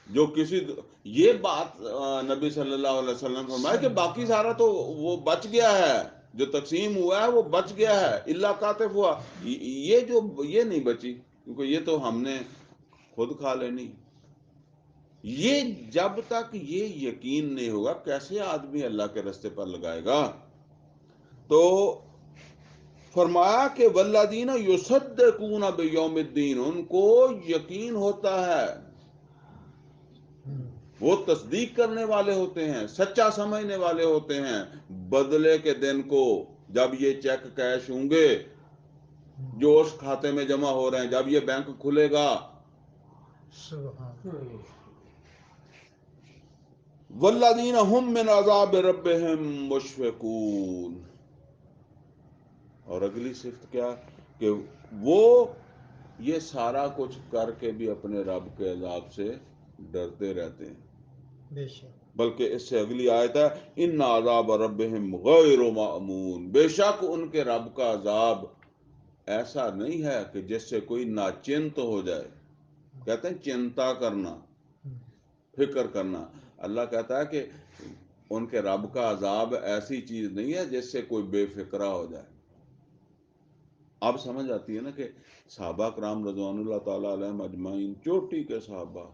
جو کسی یہ بات نبی صلی اللہ علیہ وسلم فرمایا کہ باقی سارا تو وہ بچ گیا ہے, جو تقسیم ہوا ہے وہ بچ گیا ہے, الا کاتفھا, یہ نہیں بچی, کیونکہ یہ تو ہم نے خود کھا لینی. یہ جب تک یہ یقین نہیں ہوگا کیسے آدمی اللہ کے راستے پر لگائے گا؟ تو فرمایا کہ والذین یصدقون بیوم الدین, ان کو یقین ہوتا ہے, وہ تصدیق کرنے والے ہوتے ہیں, سچا سمجھنے والے ہوتے ہیں بدلے کے دن کو, جب یہ چیک کیش ہوں گے جو اس کھاتے میں جمع ہو رہے ہیں, جب یہ بینک کھلے گا. والذین هم من عذاب ربهم مشفقون, اور اگلی صفت کیا کہ وہ یہ سارا کچھ کر کے بھی اپنے رب کے عذاب سے ڈرتے رہتے ہیں. بلکہ اس سے اگلی آیت ہے ان عذاب ربهم غیر مأمون, بے شک ان کے رب کا عذاب ایسا نہیں ہے کہ جس سے کوئی ناچنت ہو جائے. کہتے ہیں چنتا کرنا, فکر کرنا. اللہ کہتا ہے کہ ان کے رب کا عذاب ایسی چیز نہیں ہے جس سے کوئی بے فکرہ ہو جائے. اب سمجھ آتی ہے نا کہ صحابہ کرام رضوان اللہ تعالیٰ علیہم اجمعین, چوٹی کے صحابہ,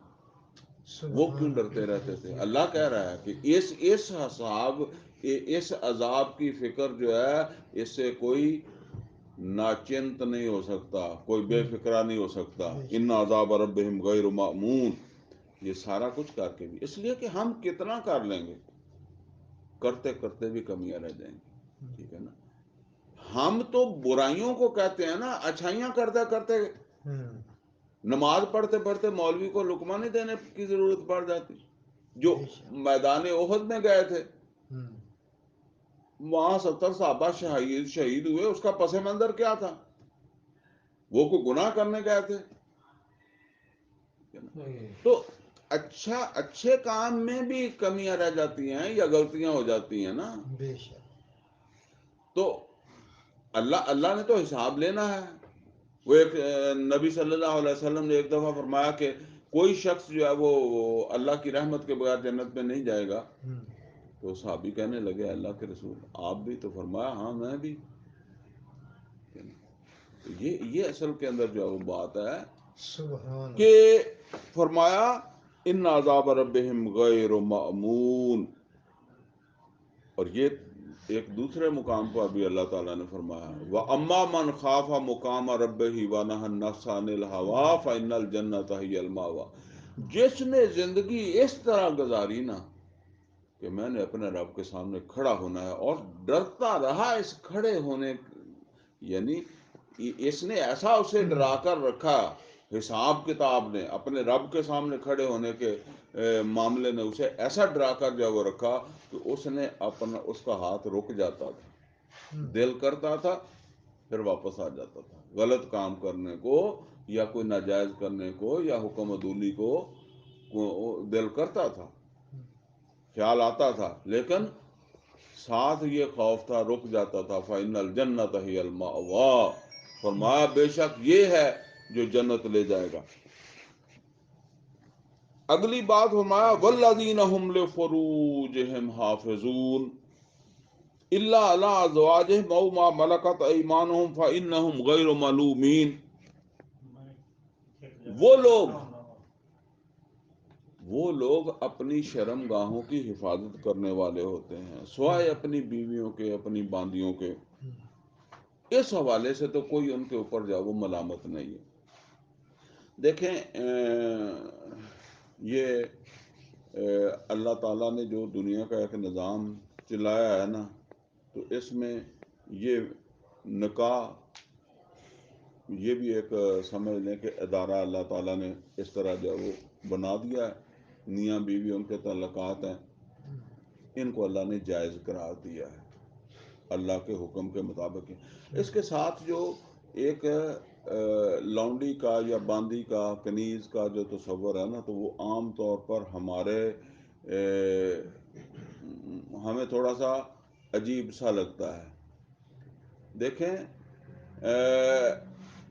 وہ کیوں ڈرتے رہتے تھے؟ اللہ کہہ رہا ہے کہ اس عذاب کی فکر جو ہے اس سے کوئی ناچنت نہیں ہو سکتا, کوئی بے فکرہ نہیں ہو سکتا. ان عذاب ربهم غیر مأمون, یہ سارا کچھ کر کے بھی, اس لیے کہ ہم کتنا کر لیں گے, کرتے کرتے بھی کمیاں رہ جائیں گی. ٹھیک ہے نا. ہم تو برائیوں کو کہتے ہیں نا, اچھائیاں کرتے کرتے نماز پڑھتے پڑھتے مولوی کو لقمہ نہیں دینے کی ضرورت پڑ جاتی. جو میدان احد میں گئے تھے وہاں 70 صحابہ شہید ہوئے, اس کا پس منظر کیا تھا؟ وہ کوئی گناہ کرنے گئے تھے؟ تو اچھا اچھے کام میں بھی کمیاں رہ جاتی ہیں یا غلطیاں ہو جاتی ہیں نا، بے شک تو اللہ نے تو حساب لینا ہے۔ وہ ایک نبی صلی اللہ علیہ وسلم نے ایک دفعہ فرمایا کہ کوئی شخص جو ہے وہ اللہ کی رحمت کے بغیر جنت میں نہیں جائے گا، ہم، تو صحابی کہنے لگے اللہ کے رسول آپ بھی؟ تو فرمایا ہاں میں بھی۔ یہ اصل کے اندر جو ہے وہ بات ہے سبحان کہ اللہ فرمایا ان عذاب ربہم غیر مأمون، اور یہ ایک دوسرے مقام پر بھی اللہ تعالیٰ نے فرمایا وَأَمَّا مَنْ خَافَ مُقَامَ رَبِّهِ وَنَهَى النَّفْسَ عَنِ الْهَوَىٰ فَإِنَّ الْجَنَّةَ هِيَ الْمَأْوَىٰ، جس نے زندگی اس طرح گزاری نا کہ میں نے اپنے رب کے سامنے کھڑا ہونا ہے اور ڈرتا رہا اس کھڑے ہونے، یعنی اس نے ایسا اسے ہم، ڈرا کر رکھا حساب کتاب نے، اپنے رب کے سامنے کھڑے ہونے کے معاملے نے اسے ایسا ڈرا کر جو وہ رکھا کہ اس نے اپنا اس کا ہاتھ رک جاتا تھا، ہم، دل کرتا تھا پھر واپس آ جاتا تھا غلط کام کرنے کو یا کوئی ناجائز کرنے کو یا حکم عدولی کو دل کرتا تھا، خیال آتا تھا، لیکن ساتھ یہ خوف تھا، رک جاتا تھا فَإِنَّ الْجَنَّةَ هِيَ الْمَأْوَىٰ، فرمایا بے شک یہ ہے جو جنت لے جائے گا۔ اگلی بات فرمایا وَالَّذِينَ هُمْ لِفُرُوجِهِمْ حَافِظُونَ إِلَّا عَلَىٰ أَزْوَاجِهِمْ أَوْ مَا مَلَكَتْ أَيْمَانُهُمْ فَإِنَّهُمْ غَيْرُ مَلُومِينَ، وہ لوگ اپنی شرم گاہوں کی حفاظت کرنے والے ہوتے ہیں سوائے اپنی بیویوں کے، اپنی باندیوں کے، اس حوالے سے تو کوئی ان کے اوپر جا وہ ملامت نہیں ہے۔ دیکھیں یہ اللہ تعالیٰ نے جو دنیا کا ایک نظام چلایا ہے نا، تو اس میں یہ نکاح یہ بھی ایک سمجھ لیں کہ ادارہ اللہ تعالیٰ نے اس طرح جو ہے وہ بنا دیا ہے، میاں بیوی ان کے تعلقات ہیں، ان کو اللہ نے جائز قرار دیا ہے اللہ کے حکم کے مطابق۔ اس کے ساتھ جو ایک لونڈی کا یا باندی کا کنیز کا جو تصور ہے نا، تو وہ عام طور پر ہمیں تھوڑا سا عجیب سا لگتا ہے۔ دیکھیں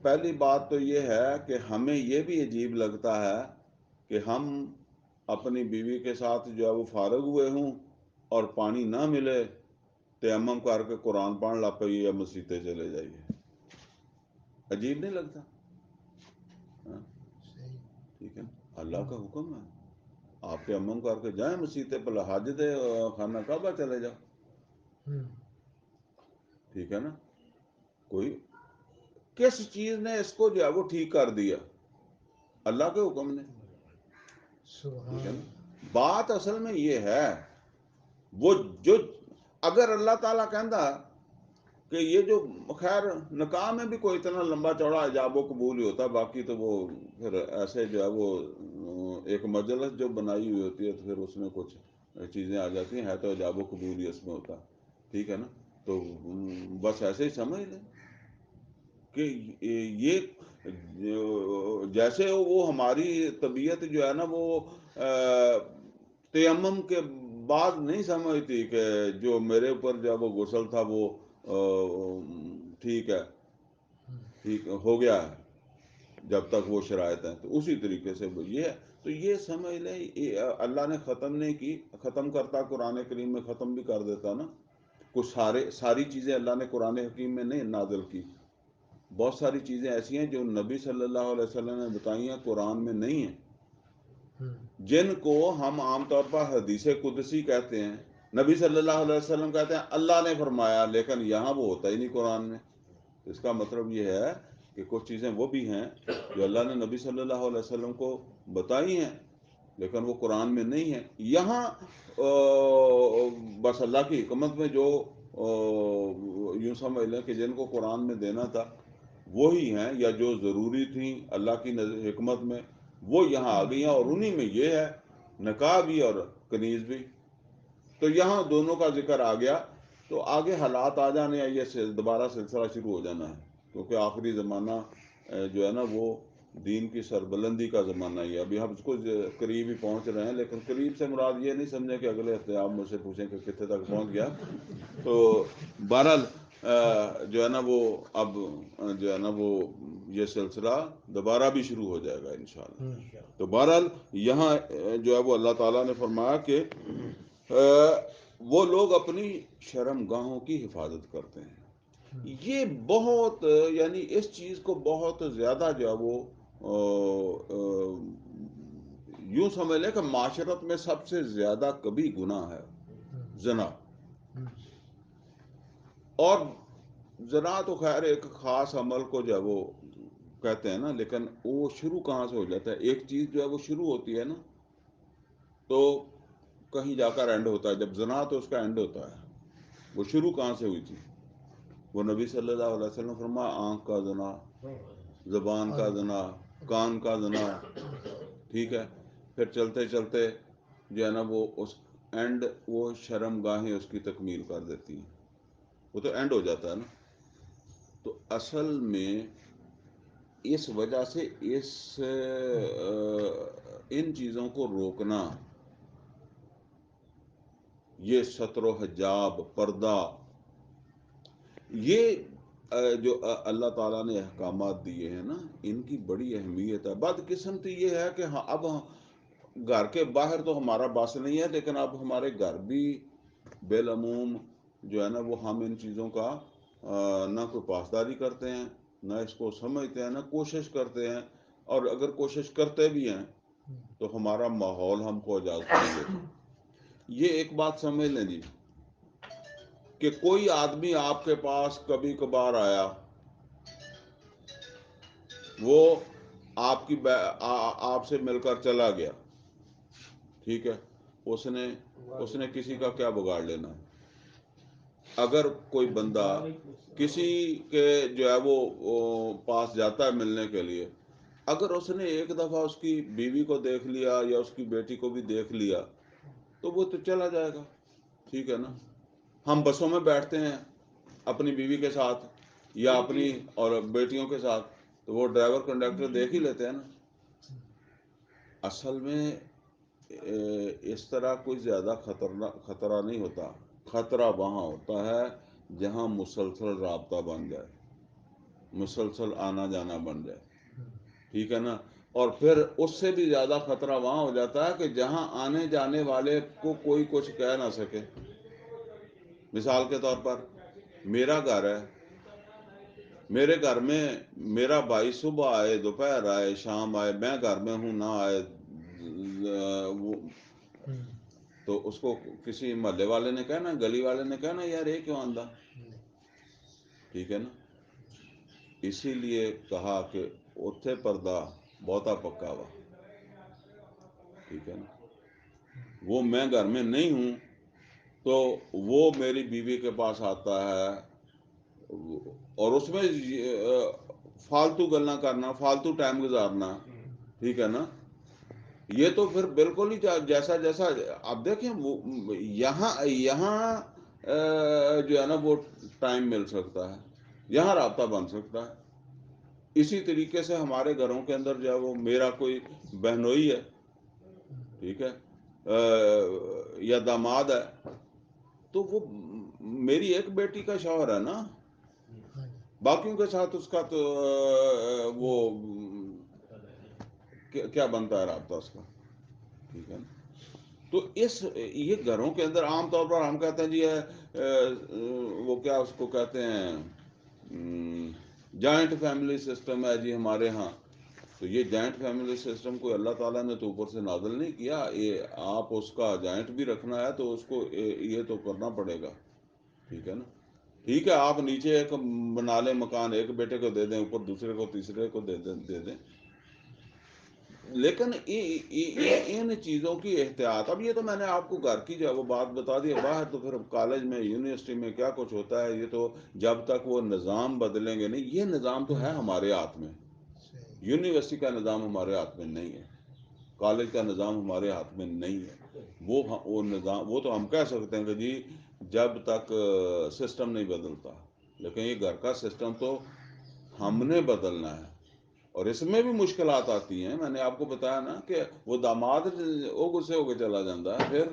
پہلی بات تو یہ ہے کہ ہمیں یہ بھی عجیب لگتا ہے کہ ہم اپنی بیوی کے ساتھ جو ہے وہ فارغ ہوئے ہوں اور پانی نہ ملے، تیمم کر کے قرآن پڑھ لا پئیے یا مسیطے چلے جائیے، عجیب نہیں لگتا؟ ہاں صحیح ٹھیک ہے، اللہ کا حکم ہے، آپ تیمم کر کے جائیں مسیطے پر، حاجت خانہ کعبہ چلے جاؤ، ہم، ٹھیک ہے نا؟ کوئی کس چیز نے اس کو جو ہے وہ ٹھیک کر دیا؟ اللہ کے حکم نے، ٹھیک سبحان ہے نا؟ اللہ بات اصل میں یہ ہے وہ جو اگر اللہ تعالیٰ کہندا کہ یہ جو خیر نکاح میں بھی کوئی اتنا لمبا چوڑا ایجاب و قبول ہی ہوتا، باقی تو وہ پھر ایسے جو ہے وہ ایک مجلس جو بنائی ہوئی ہوتی ہے تو پھر اس میں کچھ چیزیں آ جاتی ہیں، ہے تو ایجاب و قبول ہی اس میں ہوتا، ٹھیک ہے نا؟ تو بس ایسے ہی سمجھ لیں کہ یہ جیسے وہ ہماری طبیعت جو ہے نا وہ تیمم کے بعد نہیں سمجھتی کہ جو میرے اوپر جو وہ غسل تھا وہ ٹھیک ہے، ٹھیک ہو گیا ہے جب تک وہ شرائط ہیں، تو اسی طریقے سے یہ ہے۔ تو یہ سمجھ لیں اللہ نے ختم نہیں کی، ختم کرتا قرآن کریم میں ختم بھی کر دیتا نا، کچھ ساری چیزیں اللہ نے قرآن حکیم میں نہیں نازل کی، بہت ساری چیزیں ایسی ہیں جو نبی صلی اللہ علیہ وسلم نے بتائی ہیں قرآن میں نہیں ہیں، ہم، جن کو ہم عام طور پر حدیث قدسی کہتے ہیں، نبی صلی اللہ علیہ وسلم کہتے ہیں اللہ نے فرمایا، لیکن یہاں وہ ہوتا ہی نہیں قرآن میں۔ اس کا مطلب یہ ہے کہ کچھ چیزیں وہ بھی ہیں جو اللہ نے نبی صلی اللہ علیہ وسلم کو بتائی ہیں لیکن وہ قرآن میں نہیں ہیں، یہاں بس اللہ کی حکمت میں جو یوں سمجھ لیں کہ جن کو قرآن میں دینا تھا وہی ہیں، یا جو ضروری تھیں اللہ کی حکمت میں وہ یہاں آ گئی ہیں، اور انہی میں یہ ہے نکاح بھی اور کنیز بھی، تو یہاں دونوں کا ذکر آ گیا، تو آگے حالات آ جانے ہیں، یہ دوبارہ سلسلہ شروع ہو جانا ہے، کیونکہ آخری زمانہ جو ہے نا وہ دین کی سربلندی کا زمانہ ہی ہے. ابھی ہم اس کو قریب ہی پہنچ رہے ہیں، لیکن قریب سے مراد یہ نہیں سمجھیں کہ اگلے ہفتے آپ مجھ سے پوچھیں کہ کتنے تک پہنچ گیا. تو بہرحال جو ہے نا وہ اب جو ہے نا وہ یہ سلسلہ دوبارہ بھی شروع ہو جائے گا انشاءاللہ. تو بہرحال یہاں جو ہے وہ اللہ تعالیٰ نے فرمایا کہ وہ لوگ اپنی شرم گاہوں کی حفاظت کرتے ہیں. یہ بہت یعنی اس چیز کو بہت زیادہ جو ہے وہ یوں سمجھ لیں کہ معاشرت میں سب سے زیادہ کبھی گناہ ہے زنا. اور زنا تو خیر ایک خاص عمل کو جو ہے وہ کہتے ہیں نا، لیکن وہ شروع کہاں سے ہو جاتا ہے؟ ایک چیز جو ہے وہ شروع ہوتی ہے نا تو کہیں جا کر اینڈ ہوتا ہے. جب زنا تو اس کا اینڈ ہوتا ہے. وہ شروع کہاں سے ہوئی تھی؟ وہ نبی صلی اللہ علیہ وسلم فرمایا آنکھ کا زنا، زبان کا زنا، کان کا زنا. ٹھیک ہے، پھر چلتے چلتے جو ہے نا وہ اس اینڈ وہ شرم گاہیں اس کی تکمیل کر دیتی ہیں. وہ تو اینڈ ہو جاتا ہے نا. تو اصل میں اس وجہ سے ان چیزوں کو روکنا، یہ ستر و حجاب، پردہ، یہ جو اللہ تعالیٰ نے احکامات دیے ہیں نا، ان کی بڑی اہمیت ہے. بدقسمتی یہ ہے کہ اب گھر کے باہر تو ہمارا بس نہیں ہے، لیکن اب ہمارے گھر بھی بالعموم جو ہے نا وہ ہم ان چیزوں کا نہ کوئی پاسداری کرتے ہیں، نہ اس کو سمجھتے ہیں، نہ کوشش کرتے ہیں. اور اگر کوشش کرتے بھی ہیں تو ہمارا ماحول ہم کو اجازت نہیں دیتا. یہ ایک بات سمجھ لیں جی کہ کوئی آدمی آپ کے پاس کبھی کبھار آیا، وہ آپ سے مل کر چلا گیا، ٹھیک ہے، اس نے کسی کا کیا بگاڑ لینا ہے؟ اگر کوئی بندہ کسی کے جو ہے وہ پاس جاتا ہے ملنے کے لیے، اگر اس نے ایک دفعہ اس کی بیوی کو دیکھ لیا یا اس کی بیٹی کو بھی دیکھ لیا تو وہ تو چلا جائے گا. ٹھیک ہے نا. ہم بسوں میں بیٹھتے ہیں اپنی بیوی کے ساتھ یا اپنی اور بیٹیوں کے ساتھ، تو وہ ڈرائیور کنڈکٹر دیکھ ہی لیتے ہیں نا. اصل میں اس طرح کوئی زیادہ خطرہ نہیں ہوتا. خطرہ وہاں ہوتا ہے جہاں مسلسل رابطہ بن جائے، مسلسل آنا جانا بن جائے. ٹھیک ہے نا. اور پھر اس سے بھی زیادہ خطرہ وہاں ہو جاتا ہے کہ جہاں آنے جانے والے کو کوئی کچھ کہہ نہ سکے. مثال کے طور پر میرا گھر ہے، میرے گھر میں میرا بھائی صبح آئے، دوپہر آئے، شام آئے، میں گھر میں ہوں نہ آئے، تو اس کو کسی محلے والے نے کہنا، گلی والے نے کہنا یار یہ کیوں آندہ. ٹھیک ہے نا. اسی لیے کہا کہ اتھے پردہ بہتا پکا ہوا. ٹھیک ہے نا. وہ میں گھر میں نہیں ہوں تو وہ میری بیوی کے پاس آتا ہے اور اس میں فالتو گلاں کرنا، فالتو ٹائم گزارنا. ٹھیک ہے نا. یہ تو پھر بالکل ہی جیسا اب دیکھیں یہاں جو ہے نا وہ ٹائم مل سکتا ہے، یہاں رابطہ بن سکتا ہے. اسی طریقے سے ہمارے گھروں کے اندر جو ہے وہ میرا کوئی بہنوئی ہے، ٹھیک ہے، یا داماد ہے، تو وہ میری ایک بیٹی کا شوہر ہے نا. باقیوں کے ساتھ اس کا تو وہ کیا بنتا ہے رابطہ اس کا. ٹھیک ہے نا. تو یہ گھروں کے اندر عام طور پر ہم کہتے ہیں جی وہ کیا اس کو کہتے ہیں جوائنٹ فیملی سسٹم ہے جی ہمارے ہاں. تو یہ جوائنٹ فیملی سسٹم کو اللہ تعالیٰ نے تو اوپر سے نازل نہیں کیا. یہ آپ اس کا جوائنٹ بھی رکھنا ہے تو اس کو یہ تو کرنا پڑے گا. ٹھیک ہے نا. ٹھیک ہے آپ نیچے ایک بنا لیں مکان، ایک بیٹے کو دے دیں، اوپر دوسرے کو تیسرے کو دے دیں، لیکن ان چیزوں کی احتیاط. اب یہ تو میں نے آپ کو گھر کی جو ہے وہ بات بتا دی. باہر تو پھر کالج میں یونیورسٹی میں کیا کچھ ہوتا ہے یہ تو جب تک وہ نظام بدلیں گے نہیں. یہ نظام تو ہے ہمارے ہاتھ میں، یونیورسٹی کا نظام ہمارے ہاتھ میں نہیں ہے، کالج کا نظام ہمارے ہاتھ میں نہیں ہے. وہ نظام وہ تو ہم کہہ سکتے ہیں کہ جی جب تک سسٹم نہیں بدلتا، لیکن یہ گھر کا سسٹم تو ہم نے بدلنا ہے. اور اس میں بھی مشکلات آتی ہیں. میں نے آپ کو بتایا نا کہ وہ داماد وہ غصے ہو کے چلا جاتا ہے پھر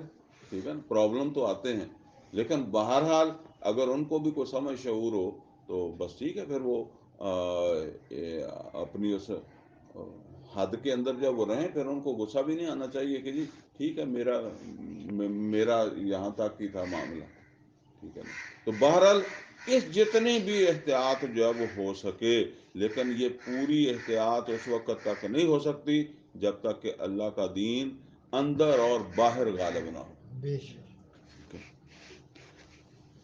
ٹھیک ہے نا, پرابلم تو آتے ہیں, لیکن بہرحال اگر ان کو بھی کوئی سمجھ شعور ہو تو بس ٹھیک ہے, پھر وہ اپنی اس حد کے اندر جب وہ رہیں, پھر ان کو غصہ بھی نہیں آنا چاہیے کہ جی ٹھیک ہے میرا یہاں تک ہی تھا معاملہ, ٹھیک ہے نا. تو بہرحال اس جتنی بھی احتیاط جو ہے وہ ہو سکے, لیکن یہ پوری احتیاط اس وقت تک نہیں ہو سکتی جب تک کہ اللہ کا دین اندر اور باہر غالب نہ ہو. بے شک.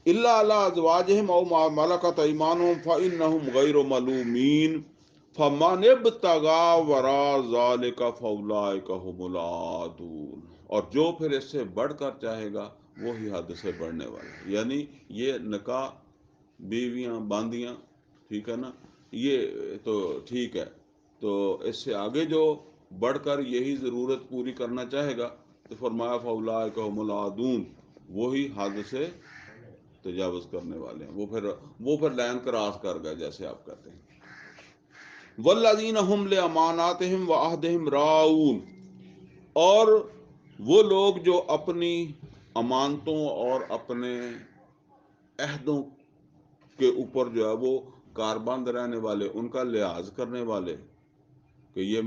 الا علی ازواجہم او ما ملکت ایمانہم فانہم غیر ملومین فمن ابتغى وراء ذلك فاولئک هم العادون. اور جو پھر اس سے بڑھ کر چاہے گا وہی حد سے بڑھنے والا ہے. یعنی یہ نکاح, بیویاں باندیاں, ٹھیک ہے نا, یہ تو ٹھیک ہے, تو اس سے آگے جو بڑھ کر یہی ضرورت پوری کرنا چاہے گا تو فرمایا فاولئک هم العادون, وہی حد سے تجاوز کرنے والے ہیں, وہ پھر لائن کراس کر گئے جیسے آپ کہتے ہیں. والذین هم لاماناتہم وعہدہم راعون. اور وہ لوگ جو اپنی امانتوں اور اپنے عہدوں کے اوپر جو ہے وہ کاربند رہنے والے, ان کا لحاظ کرنے والے کہ یہ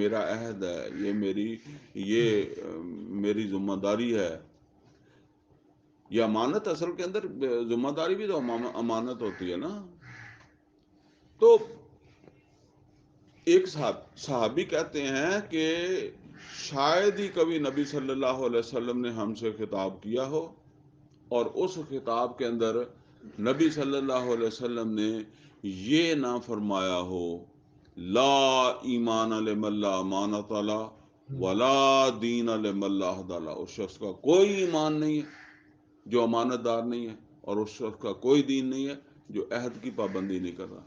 میرا عہد ہے, یہ میری ذمہ داری ہے. یہ امانت اصل کے اندر ذمہ داری بھی تو امانت ہوتی ہے نا. تو ایک صحابی کہتے ہیں کہ شاید ہی کبھی نبی صلی اللہ علیہ وسلم نے ہم سے خطاب کیا ہو اور اس خطاب کے اندر نبی صلی اللہ علیہ وسلم نے یہ نہ فرمایا ہو لا ایمان لمن لا امانۃ له ولا دین لمن لا عہد له. اس شخص کا کوئی ایمان نہیں ہے جو امانت دار نہیں ہے, اور اس شخص کا کوئی دین نہیں ہے جو عہد کی پابندی نہیں کر رہا.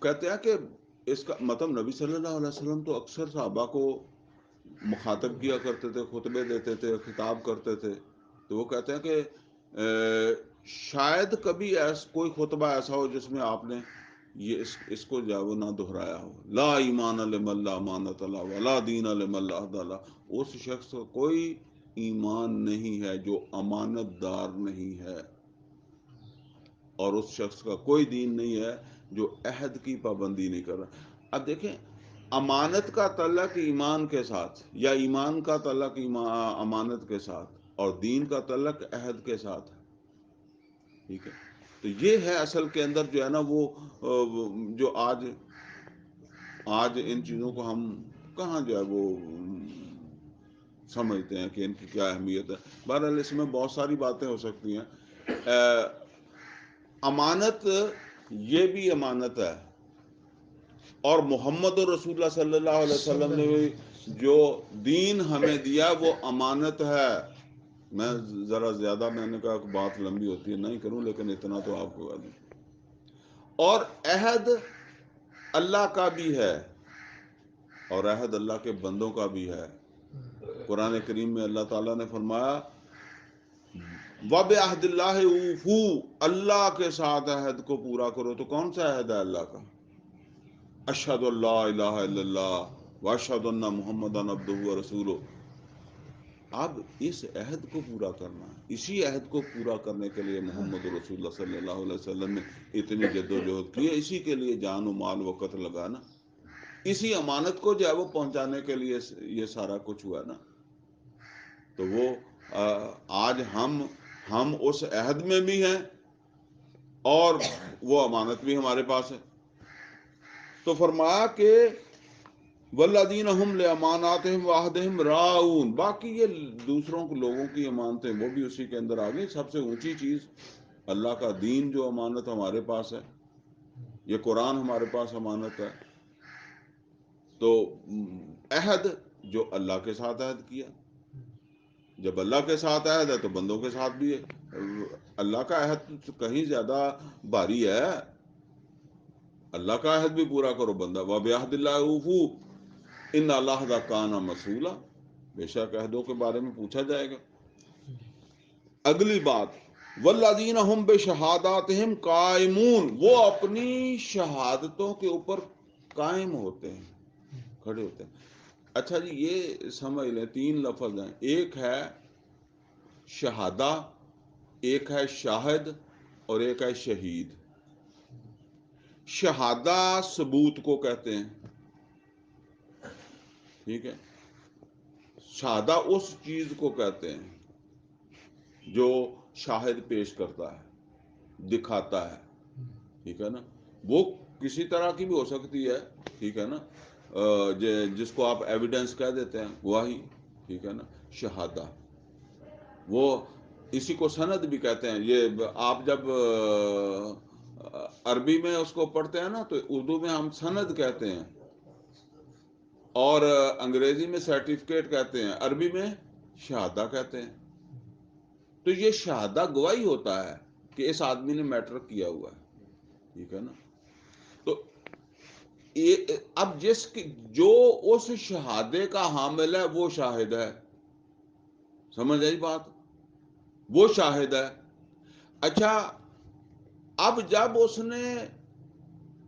کہتے ہیں کہ اس کا مطلب نبی صلی اللہ علیہ وسلم تو اکثر صحابہ کو مخاطب کیا کرتے تھے, خطبے دیتے تھے, خطاب کرتے تھے. تو وہ کہتے ہیں کہ شاید کبھی کوئی خطبہ ایسا ہو جس میں آپ نے یہ اس کو جو وہ نہ دہرایا ہو, لا ایمان لمن لا امانۃ له ولا دین لمن لا عہد له. اس شخص کو کوئی ایمان نہیں ہے جو امانت دار نہیں ہے, اور اس شخص کا کوئی دین نہیں ہے جو عہد کی پابندی نہیں کر رہا. اب دیکھیں, امانت کا تعلق ایمان کے ساتھ, یا ایمان کا تعلق امانت کے ساتھ, اور دین کا تعلق عہد کے ساتھ ہے, ٹھیک ہے. تو یہ ہے اصل کے اندر جو ہے نا وہ جو آج ان چیزوں کو ہم کہاں جو ہے وہ سمجھتے ہیں کہ ان کی کیا اہمیت ہے. بہرحال اس میں بہت ساری باتیں ہو سکتی ہیں. امانت یہ بھی امانت ہے, اور محمد رسول اللہ صلی اللہ علیہ وسلم نے بھی جو دین ہمیں دیا وہ امانت ہے. میں ذرا زیادہ, میں نے کہا کہ بات لمبی ہوتی ہے نہیں کروں, لیکن اتنا تو آپ کو دوں. اور عہد اللہ کا بھی ہے اور عہد اللہ کے بندوں کا بھی ہے. قرآن کریم میں اللہ تعالیٰ نے فرمایا وَبِعَہْدِ اللَّهِ أَوْفُوا, اللہ کے ساتھ عہد کو پورا کرو. تو کون سا عہد ہے اللہ کا؟ اشہد اللہ الہ الا اللہ واشہد ان محمدًا عبدہ ورسولہ. اب اس عہد کو پورا کرنا, اسی عہد کو پورا کرنے کے لیے محمد رسول اللہ صلی اللہ علیہ وسلم نے اتنی جد و جہد کی ہے, اسی کے لیے جان و مال وقت لگانا, اسی امانت کو جو ہے وہ پہنچانے کے لیے یہ سارا کچھ ہوا نا. تو وہ آج ہم اس عہد میں بھی ہیں اور وہ امانت بھی ہمارے پاس ہے. تو فرمایا کہ والذین هم لاماناتہم وعہدہم راعون. باقی یہ دوسروں کو لوگوں کی امانتیں وہ بھی اسی کے اندر آ گئی. سب سے اونچی چیز اللہ کا دین جو امانت ہمارے پاس ہے, یہ قرآن ہمارے پاس امانت ہے. تو عہد جو اللہ کے ساتھ عہد کیا, جب اللہ کے ساتھ عہد ہے تو بندوں کے ساتھ بھی ہے. اللہ کا عہد کہیں زیادہ بھاری ہے, اللہ کا عہد بھی پورا کرو. بندہ وَبِعَہْدِ اللَّهِ أَوْفُوا إِنَّ الْعَہْدَ كَانَ مَسْئُولًا. بے شک عہدوں کے بارے میں پوچھا جائے گا. اگلی بات والذین ہم بشہاداتہم قائمون، وہ اپنی شہادتوں کے اوپر قائم ہوتے ہیں، کھڑے ہوتے ہیں۔ اچھا جی، یہ سمجھ لیں 3 لفظ ہیں، ایک ہے شہادہ، ایک ہے شاہد، اور ایک ہے شہید۔ شہادہ ثبوت کو کہتے ہیں، ٹھیک ہے، شہادہ اس چیز کو کہتے ہیں جو شاہد پیش کرتا ہے، دکھاتا ہے، ٹھیک ہے نا، وہ کسی طرح کی بھی ہو سکتی ہے، ٹھیک ہے نا، جس کو آپ ایویڈنس کہہ دیتے ہیں، گواہی، ٹھیک ہے نا، شہادہ، وہ اسی کو سند بھی کہتے ہیں۔ یہ آپ جب عربی میں اس کو پڑھتے ہیں نا تو اردو میں ہم سند کہتے ہیں، اور انگریزی میں سرٹیفکیٹ کہتے ہیں، عربی میں شہادہ کہتے ہیں۔ تو یہ شہادہ گواہی ہوتا ہے کہ اس آدمی نے میٹر کیا ہوا ہے، ٹھیک ہے نا۔ تو اب جو اس شہادے کا حامل ہے وہ شاہد ہے، سمجھ آئی بات، وہ شاہد ہے۔ اچھا، اب جب اس نے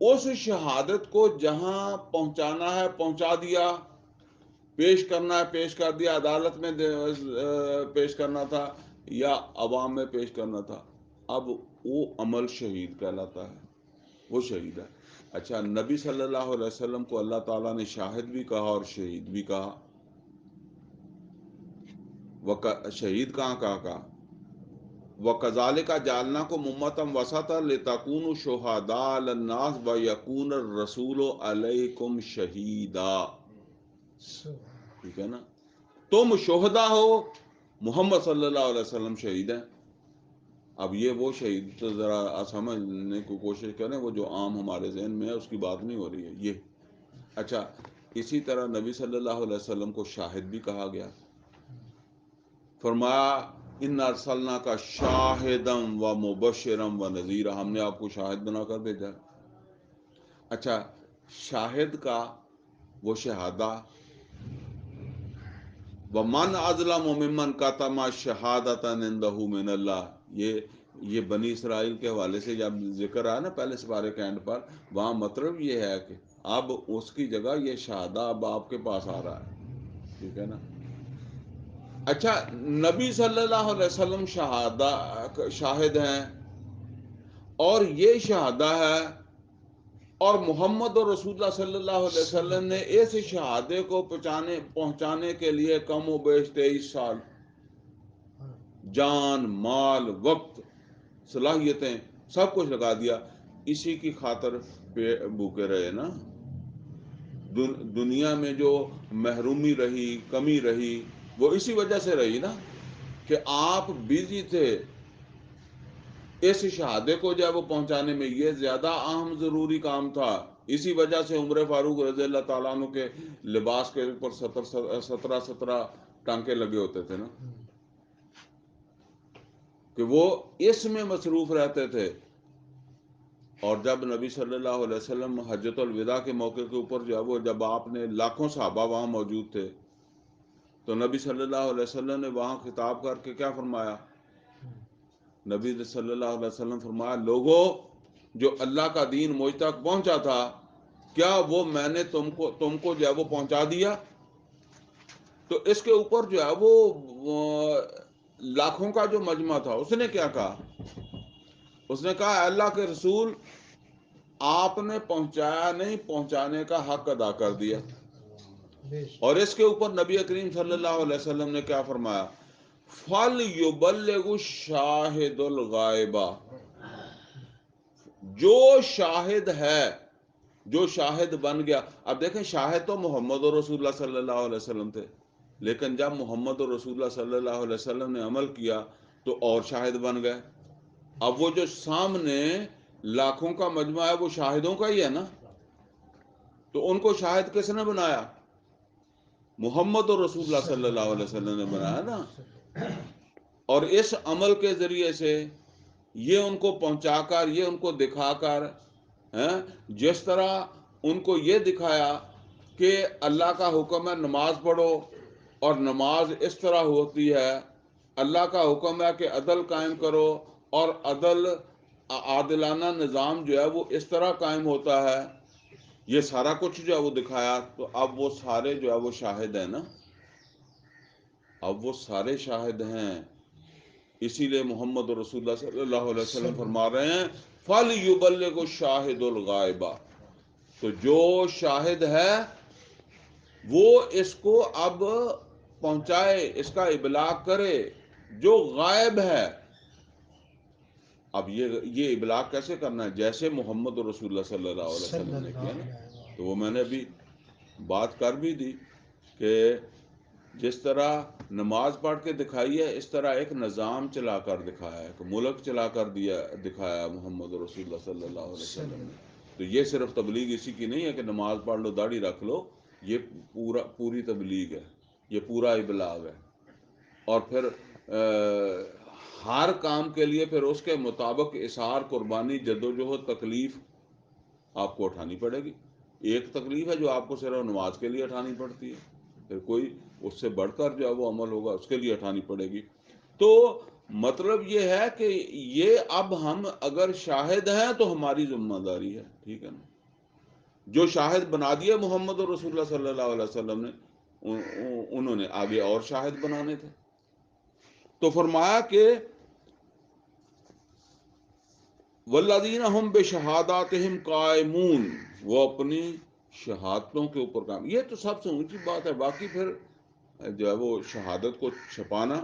اس شہادت کو جہاں پہنچانا ہے پہنچا دیا، پیش کرنا ہے پیش کر دیا، عدالت میں پیش کرنا تھا یا عوام میں پیش کرنا تھا، اب وہ عمل شہید کہلاتا ہے، وہ شہید ہے۔ اچھا، نبی صلی اللہ علیہ وسلم کو اللہ تعالیٰ نے شاہد بھی کہا اور شہید بھی کہا۔ شہید کہاں؟ وَكَذَلِكَ جَعَلْنَاكُمْ أُمَّةً وَسَطًا لِتَكُونُوا شُهَدَاءَ عَلَى النَّاسِ وَيَكُونَ الرَّسُولُ عَلَيْكُمْ شَهِيدًا، ٹھیک ہے نا، تم شہداء ہو، محمد صلی اللہ علیہ وسلم شہید ہیں۔ اب یہ وہ شہید تو ذرا سمجھنے کی کوشش کریں، وہ جو عام ہمارے ذہن میں ہے اس کی بات نہیں ہو رہی ہے یہ۔ اچھا، اسی طرح نبی صلی اللہ علیہ وسلم کو شاہد بھی کہا گیا، فرمایا ان ارسلناک شاہدا و مبشرا و نذیرا، ہم نے آپ کو شاہد بنا کر بھیجا۔ اچھا، شاہد کا وہ شہادہ، ومن اظلم ممن کتم شہادۃ عنده من اللہ، یہ بنی اسرائیل کے حوالے سے جب ذکر آیا نا پہلے سپارے کے اینڈ پر، وہاں مطلب یہ ہے کہ اب اس کی جگہ یہ شہادہ اب آپ کے پاس آ رہا ہے، ٹھیک ہے نا۔ اچھا، نبی صلی اللہ علیہ وسلم شاہد ہیں، اور یہ شہادہ ہے، اور محمد اور رسول اللہ صلی اللہ علیہ وسلم نے اس شہادے کو پہنچانے کے لیے کم و بیش 23 سال جان، مال، وقت، صلاحیتیں سب کچھ لگا دیا، اسی کی خاطر بھوکے رہے نا۔ دنیا میں جو محرومی رہی، کمی رہی، وہ اسی وجہ سے رہی نا کہ آپ بزی تھے اس شہادے کو جب وہ پہنچانے میں، یہ زیادہ اہم ضروری کام تھا۔ اسی وجہ سے عمر فاروق رضی اللہ تعالیٰ عنہ کے لباس کے اوپر 17 ٹانکے لگے ہوتے تھے نا، کہ وہ اس میں مصروف رہتے تھے۔ اور جب نبی صلی اللہ علیہ وسلم حجۃ الوداع کے موقع کے اوپر جو ہے وہ، جب آپ نے لاکھوں صحابہ وہاں موجود تھے، تو نبی صلی اللہ علیہ وسلم نے وہاں خطاب کر کے کیا فرمایا؟ نبی صلی اللہ علیہ وسلم فرمایا، لوگوں، جو اللہ کا دین مجھ تک پہنچا تھا، کیا وہ میں نے تم کو جو ہے وہ پہنچا دیا؟ تو اس کے اوپر جو ہے وہ لاکھوں کا جو مجمع تھا، اس نے کیا کہا؟ اس نے کہا، اللہ کے رسول، آپ نے پہنچایا نہیں، پہنچانے کا حق ادا کر دیا۔ اور اس کے اوپر نبی کریم صلی اللہ علیہ وسلم نے کیا فرمایا؟ فَلْيُبَلِّغُ الشَّاهِدُ الْغَائِبَ، جو شاہد ہے، جو شاہد بن گیا۔ اب دیکھیں، شاہد تو محمد اور رسول اللہ صلی اللہ علیہ وسلم تھے، لیکن جب محمد اور رسول اللہ صلی اللہ علیہ وسلم نے عمل کیا تو اور شاہد بن گئے۔ اب وہ جو سامنے لاکھوں کا مجمع ہے وہ شاہدوں کا ہی ہے نا، تو ان کو شاہد کس نے بنایا؟ محمد اور رسول اللہ صلی اللہ علیہ وسلم نے بنایا نا۔ اور اس عمل کے ذریعے سے یہ ان کو پہنچا کر، یہ ان کو دکھا کر، جس طرح ان کو یہ دکھایا کہ اللہ کا حکم ہے نماز پڑھو، اور نماز اس طرح ہوتی ہے، اللہ کا حکم ہے کہ عدل قائم کرو، اور عادلانہ نظام جو ہے وہ اس طرح قائم ہوتا ہے. یہ سارا کچھ جو ہے وہ دکھایا. تو اب وہ سارے جو ہے وہ شاہد ہیں نا, اب وہ سارے شاہد ہیں. اسی لیے محمد رسول اللہ صلی اللہ علیہ وسلم فرما رہے ہیں فَلْيُبَلِّغُ الشَّاهِدُ الْغَائِبَ. تو جو شاہد ہے وہ اس کو اب پہنچائے, اس کا ابلاغ کرے جو غائب ہے. اب یہ ابلاغ کیسے کرنا ہے؟ جیسے محمد رسول اللہ صلی اللہ علیہ صلی وسلم نے کیا اللہ نا. علیہ وسلم. تو وہ میں نے ابھی بات کر بھی دی کہ جس طرح نماز پڑھ کے دکھائی ہے, اس طرح ایک نظام چلا کر دکھایا ہے, ایک ملک چلا کر دکھایا محمد رسول اللہ صلی اللہ علیہ وسلم نے. تو یہ صرف تبلیغ اسی کی نہیں ہے کہ نماز پڑھ لو داڑھی رکھ لو, یہ پوری تبلیغ ہے, یہ پورا ابلاغ ہے. اور پھر ہر کام کے لیے پھر اس کے مطابق اثار, قربانی, جدوجہد, تکلیف آپ کو اٹھانی پڑے گی. ایک تکلیف ہے جو آپ کو صرف نماز کے لیے اٹھانی پڑتی ہے, پھر کوئی اس سے بڑھ کر جو ہے وہ عمل ہوگا اس کے لیے اٹھانی پڑے گی. تو مطلب یہ ہے کہ یہ اب ہم اگر شاہد ہیں تو ہماری ذمہ داری ہے, ٹھیک ہے نا. جو شاہد بنا دیا محمد رسول اللہ صلی اللہ علیہ وسلم نے, انہوں نے آگے اور شاہد بنانے تھے. تو فرمایا کہ والذین ہم بشہاداتہم قائمون, وہ اپنی شہادتوں کے اوپر کام. یہ تو سب سے اونچی بات ہے. باقی پھر جو ہے وہ شہادت کو چھپانا,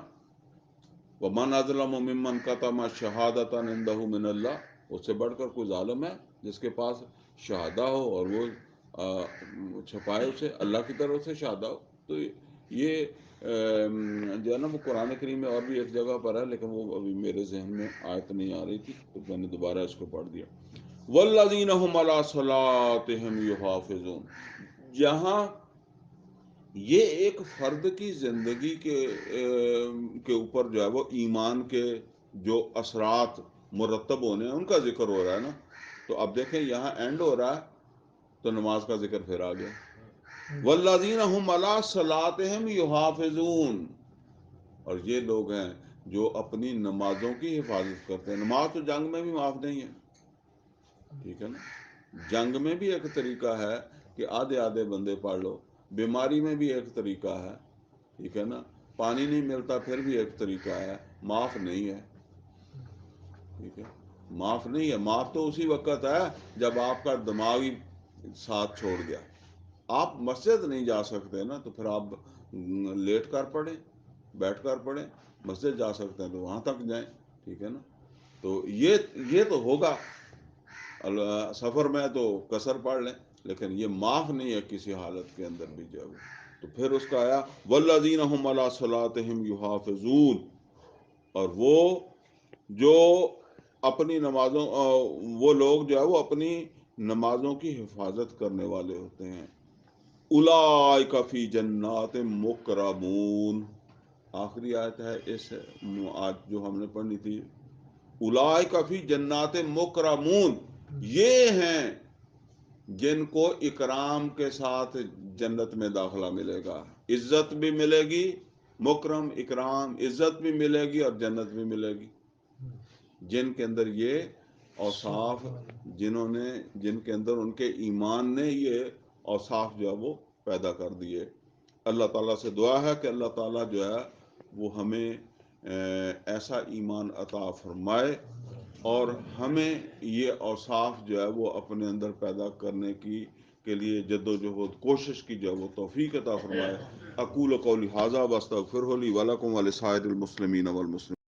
ومن اظلم ممن کتم شہادۃ عنده من اللہ, اس سے بڑھ کر کوئی ظالم ہے جس کے پاس شہادہ ہو اور وہ چھپائے اسے اللہ کی طرف سے شہادہ ہو. تو یہ جو ہے نا وہ قرآن کریم میں اور بھی ایک جگہ پر ہے, لیکن وہ ابھی میرے ذہن میں آیت نہیں آ رہی تھی تو میں نے دوبارہ اس کو پڑھ دیا. والذین هم علی صلاتہم یحافظون. جہاں یہ ایک فرد کی زندگی کے اوپر جو ہے وہ ایمان کے جو اثرات مرتب ہونے ہیں ان کا ذکر ہو رہا ہے نا. تو اب دیکھیں یہاں اینڈ ہو رہا ہے تو نماز کا ذکر پھر آ گیا. والذین هم علی صلاتہم یحافظون. اور یہ لوگ ہیں جو اپنی نمازوں کی حفاظت کرتے ہیں. نماز تو جنگ میں بھی معاف نہیں ہے, ٹھیک ہے نا. جنگ میں بھی ایک طریقہ ہے کہ آدھے آدھے بندے پڑھ لو, بیماری میں بھی ایک طریقہ ہے, ٹھیک ہے نا. پانی نہیں ملتا پھر بھی ایک طریقہ ہے, معاف نہیں ہے, ٹھیک ہے. معاف نہیں ہے. معاف تو اسی وقت ہے جب آپ کا دماغی ساتھ چھوڑ گیا. آپ مسجد نہیں جا سکتے نا تو پھر آپ لیٹ کر پڑھیں, بیٹھ کر پڑھیں. مسجد جا سکتے ہیں تو وہاں تک جائیں, ٹھیک ہے نا. تو یہ تو ہوگا, سفر میں تو قصر پڑھ لیں, لیکن یہ معاف نہیں ہے کسی حالت کے اندر بھی جو ہے. تو پھر اس کا آیا والذین هم علی صلاتہم یحافظون. اور وہ جو اپنی نمازوں, وہ لوگ جو ہے وہ اپنی نمازوں کی حفاظت کرنے والے ہوتے ہیں. اولئک فی جنات مکرمون. آخری آیت ہے اس آج جو ہم نے پڑھی تھی. اولئک فی جنات مکرمون. یہ ہیں جن کو اکرام کے ساتھ جنت میں داخلہ ملے گا, عزت بھی ملے گی, مکرم اکرام عزت بھی ملے گی اور جنت بھی ملے گی. جن کے اندر یہ اوصاف, جن کے اندر ان کے ایمان نے یہ اوصاف جو ہے وہ پیدا کر دیے. اللہ تعالیٰ سے دعا ہے کہ اللہ تعالیٰ جو ہے وہ ہمیں ایسا ایمان عطا فرمائے اور ہمیں یہ اوصاف جو ہے وہ اپنے اندر پیدا کرنے کے لیے جدوجہد کوشش کی جو ہے وہ توفیق عطا فرمائے. اقول قولی ھذا واستغفرہ لی ولکم ولسائر المسلمین والمسلمات.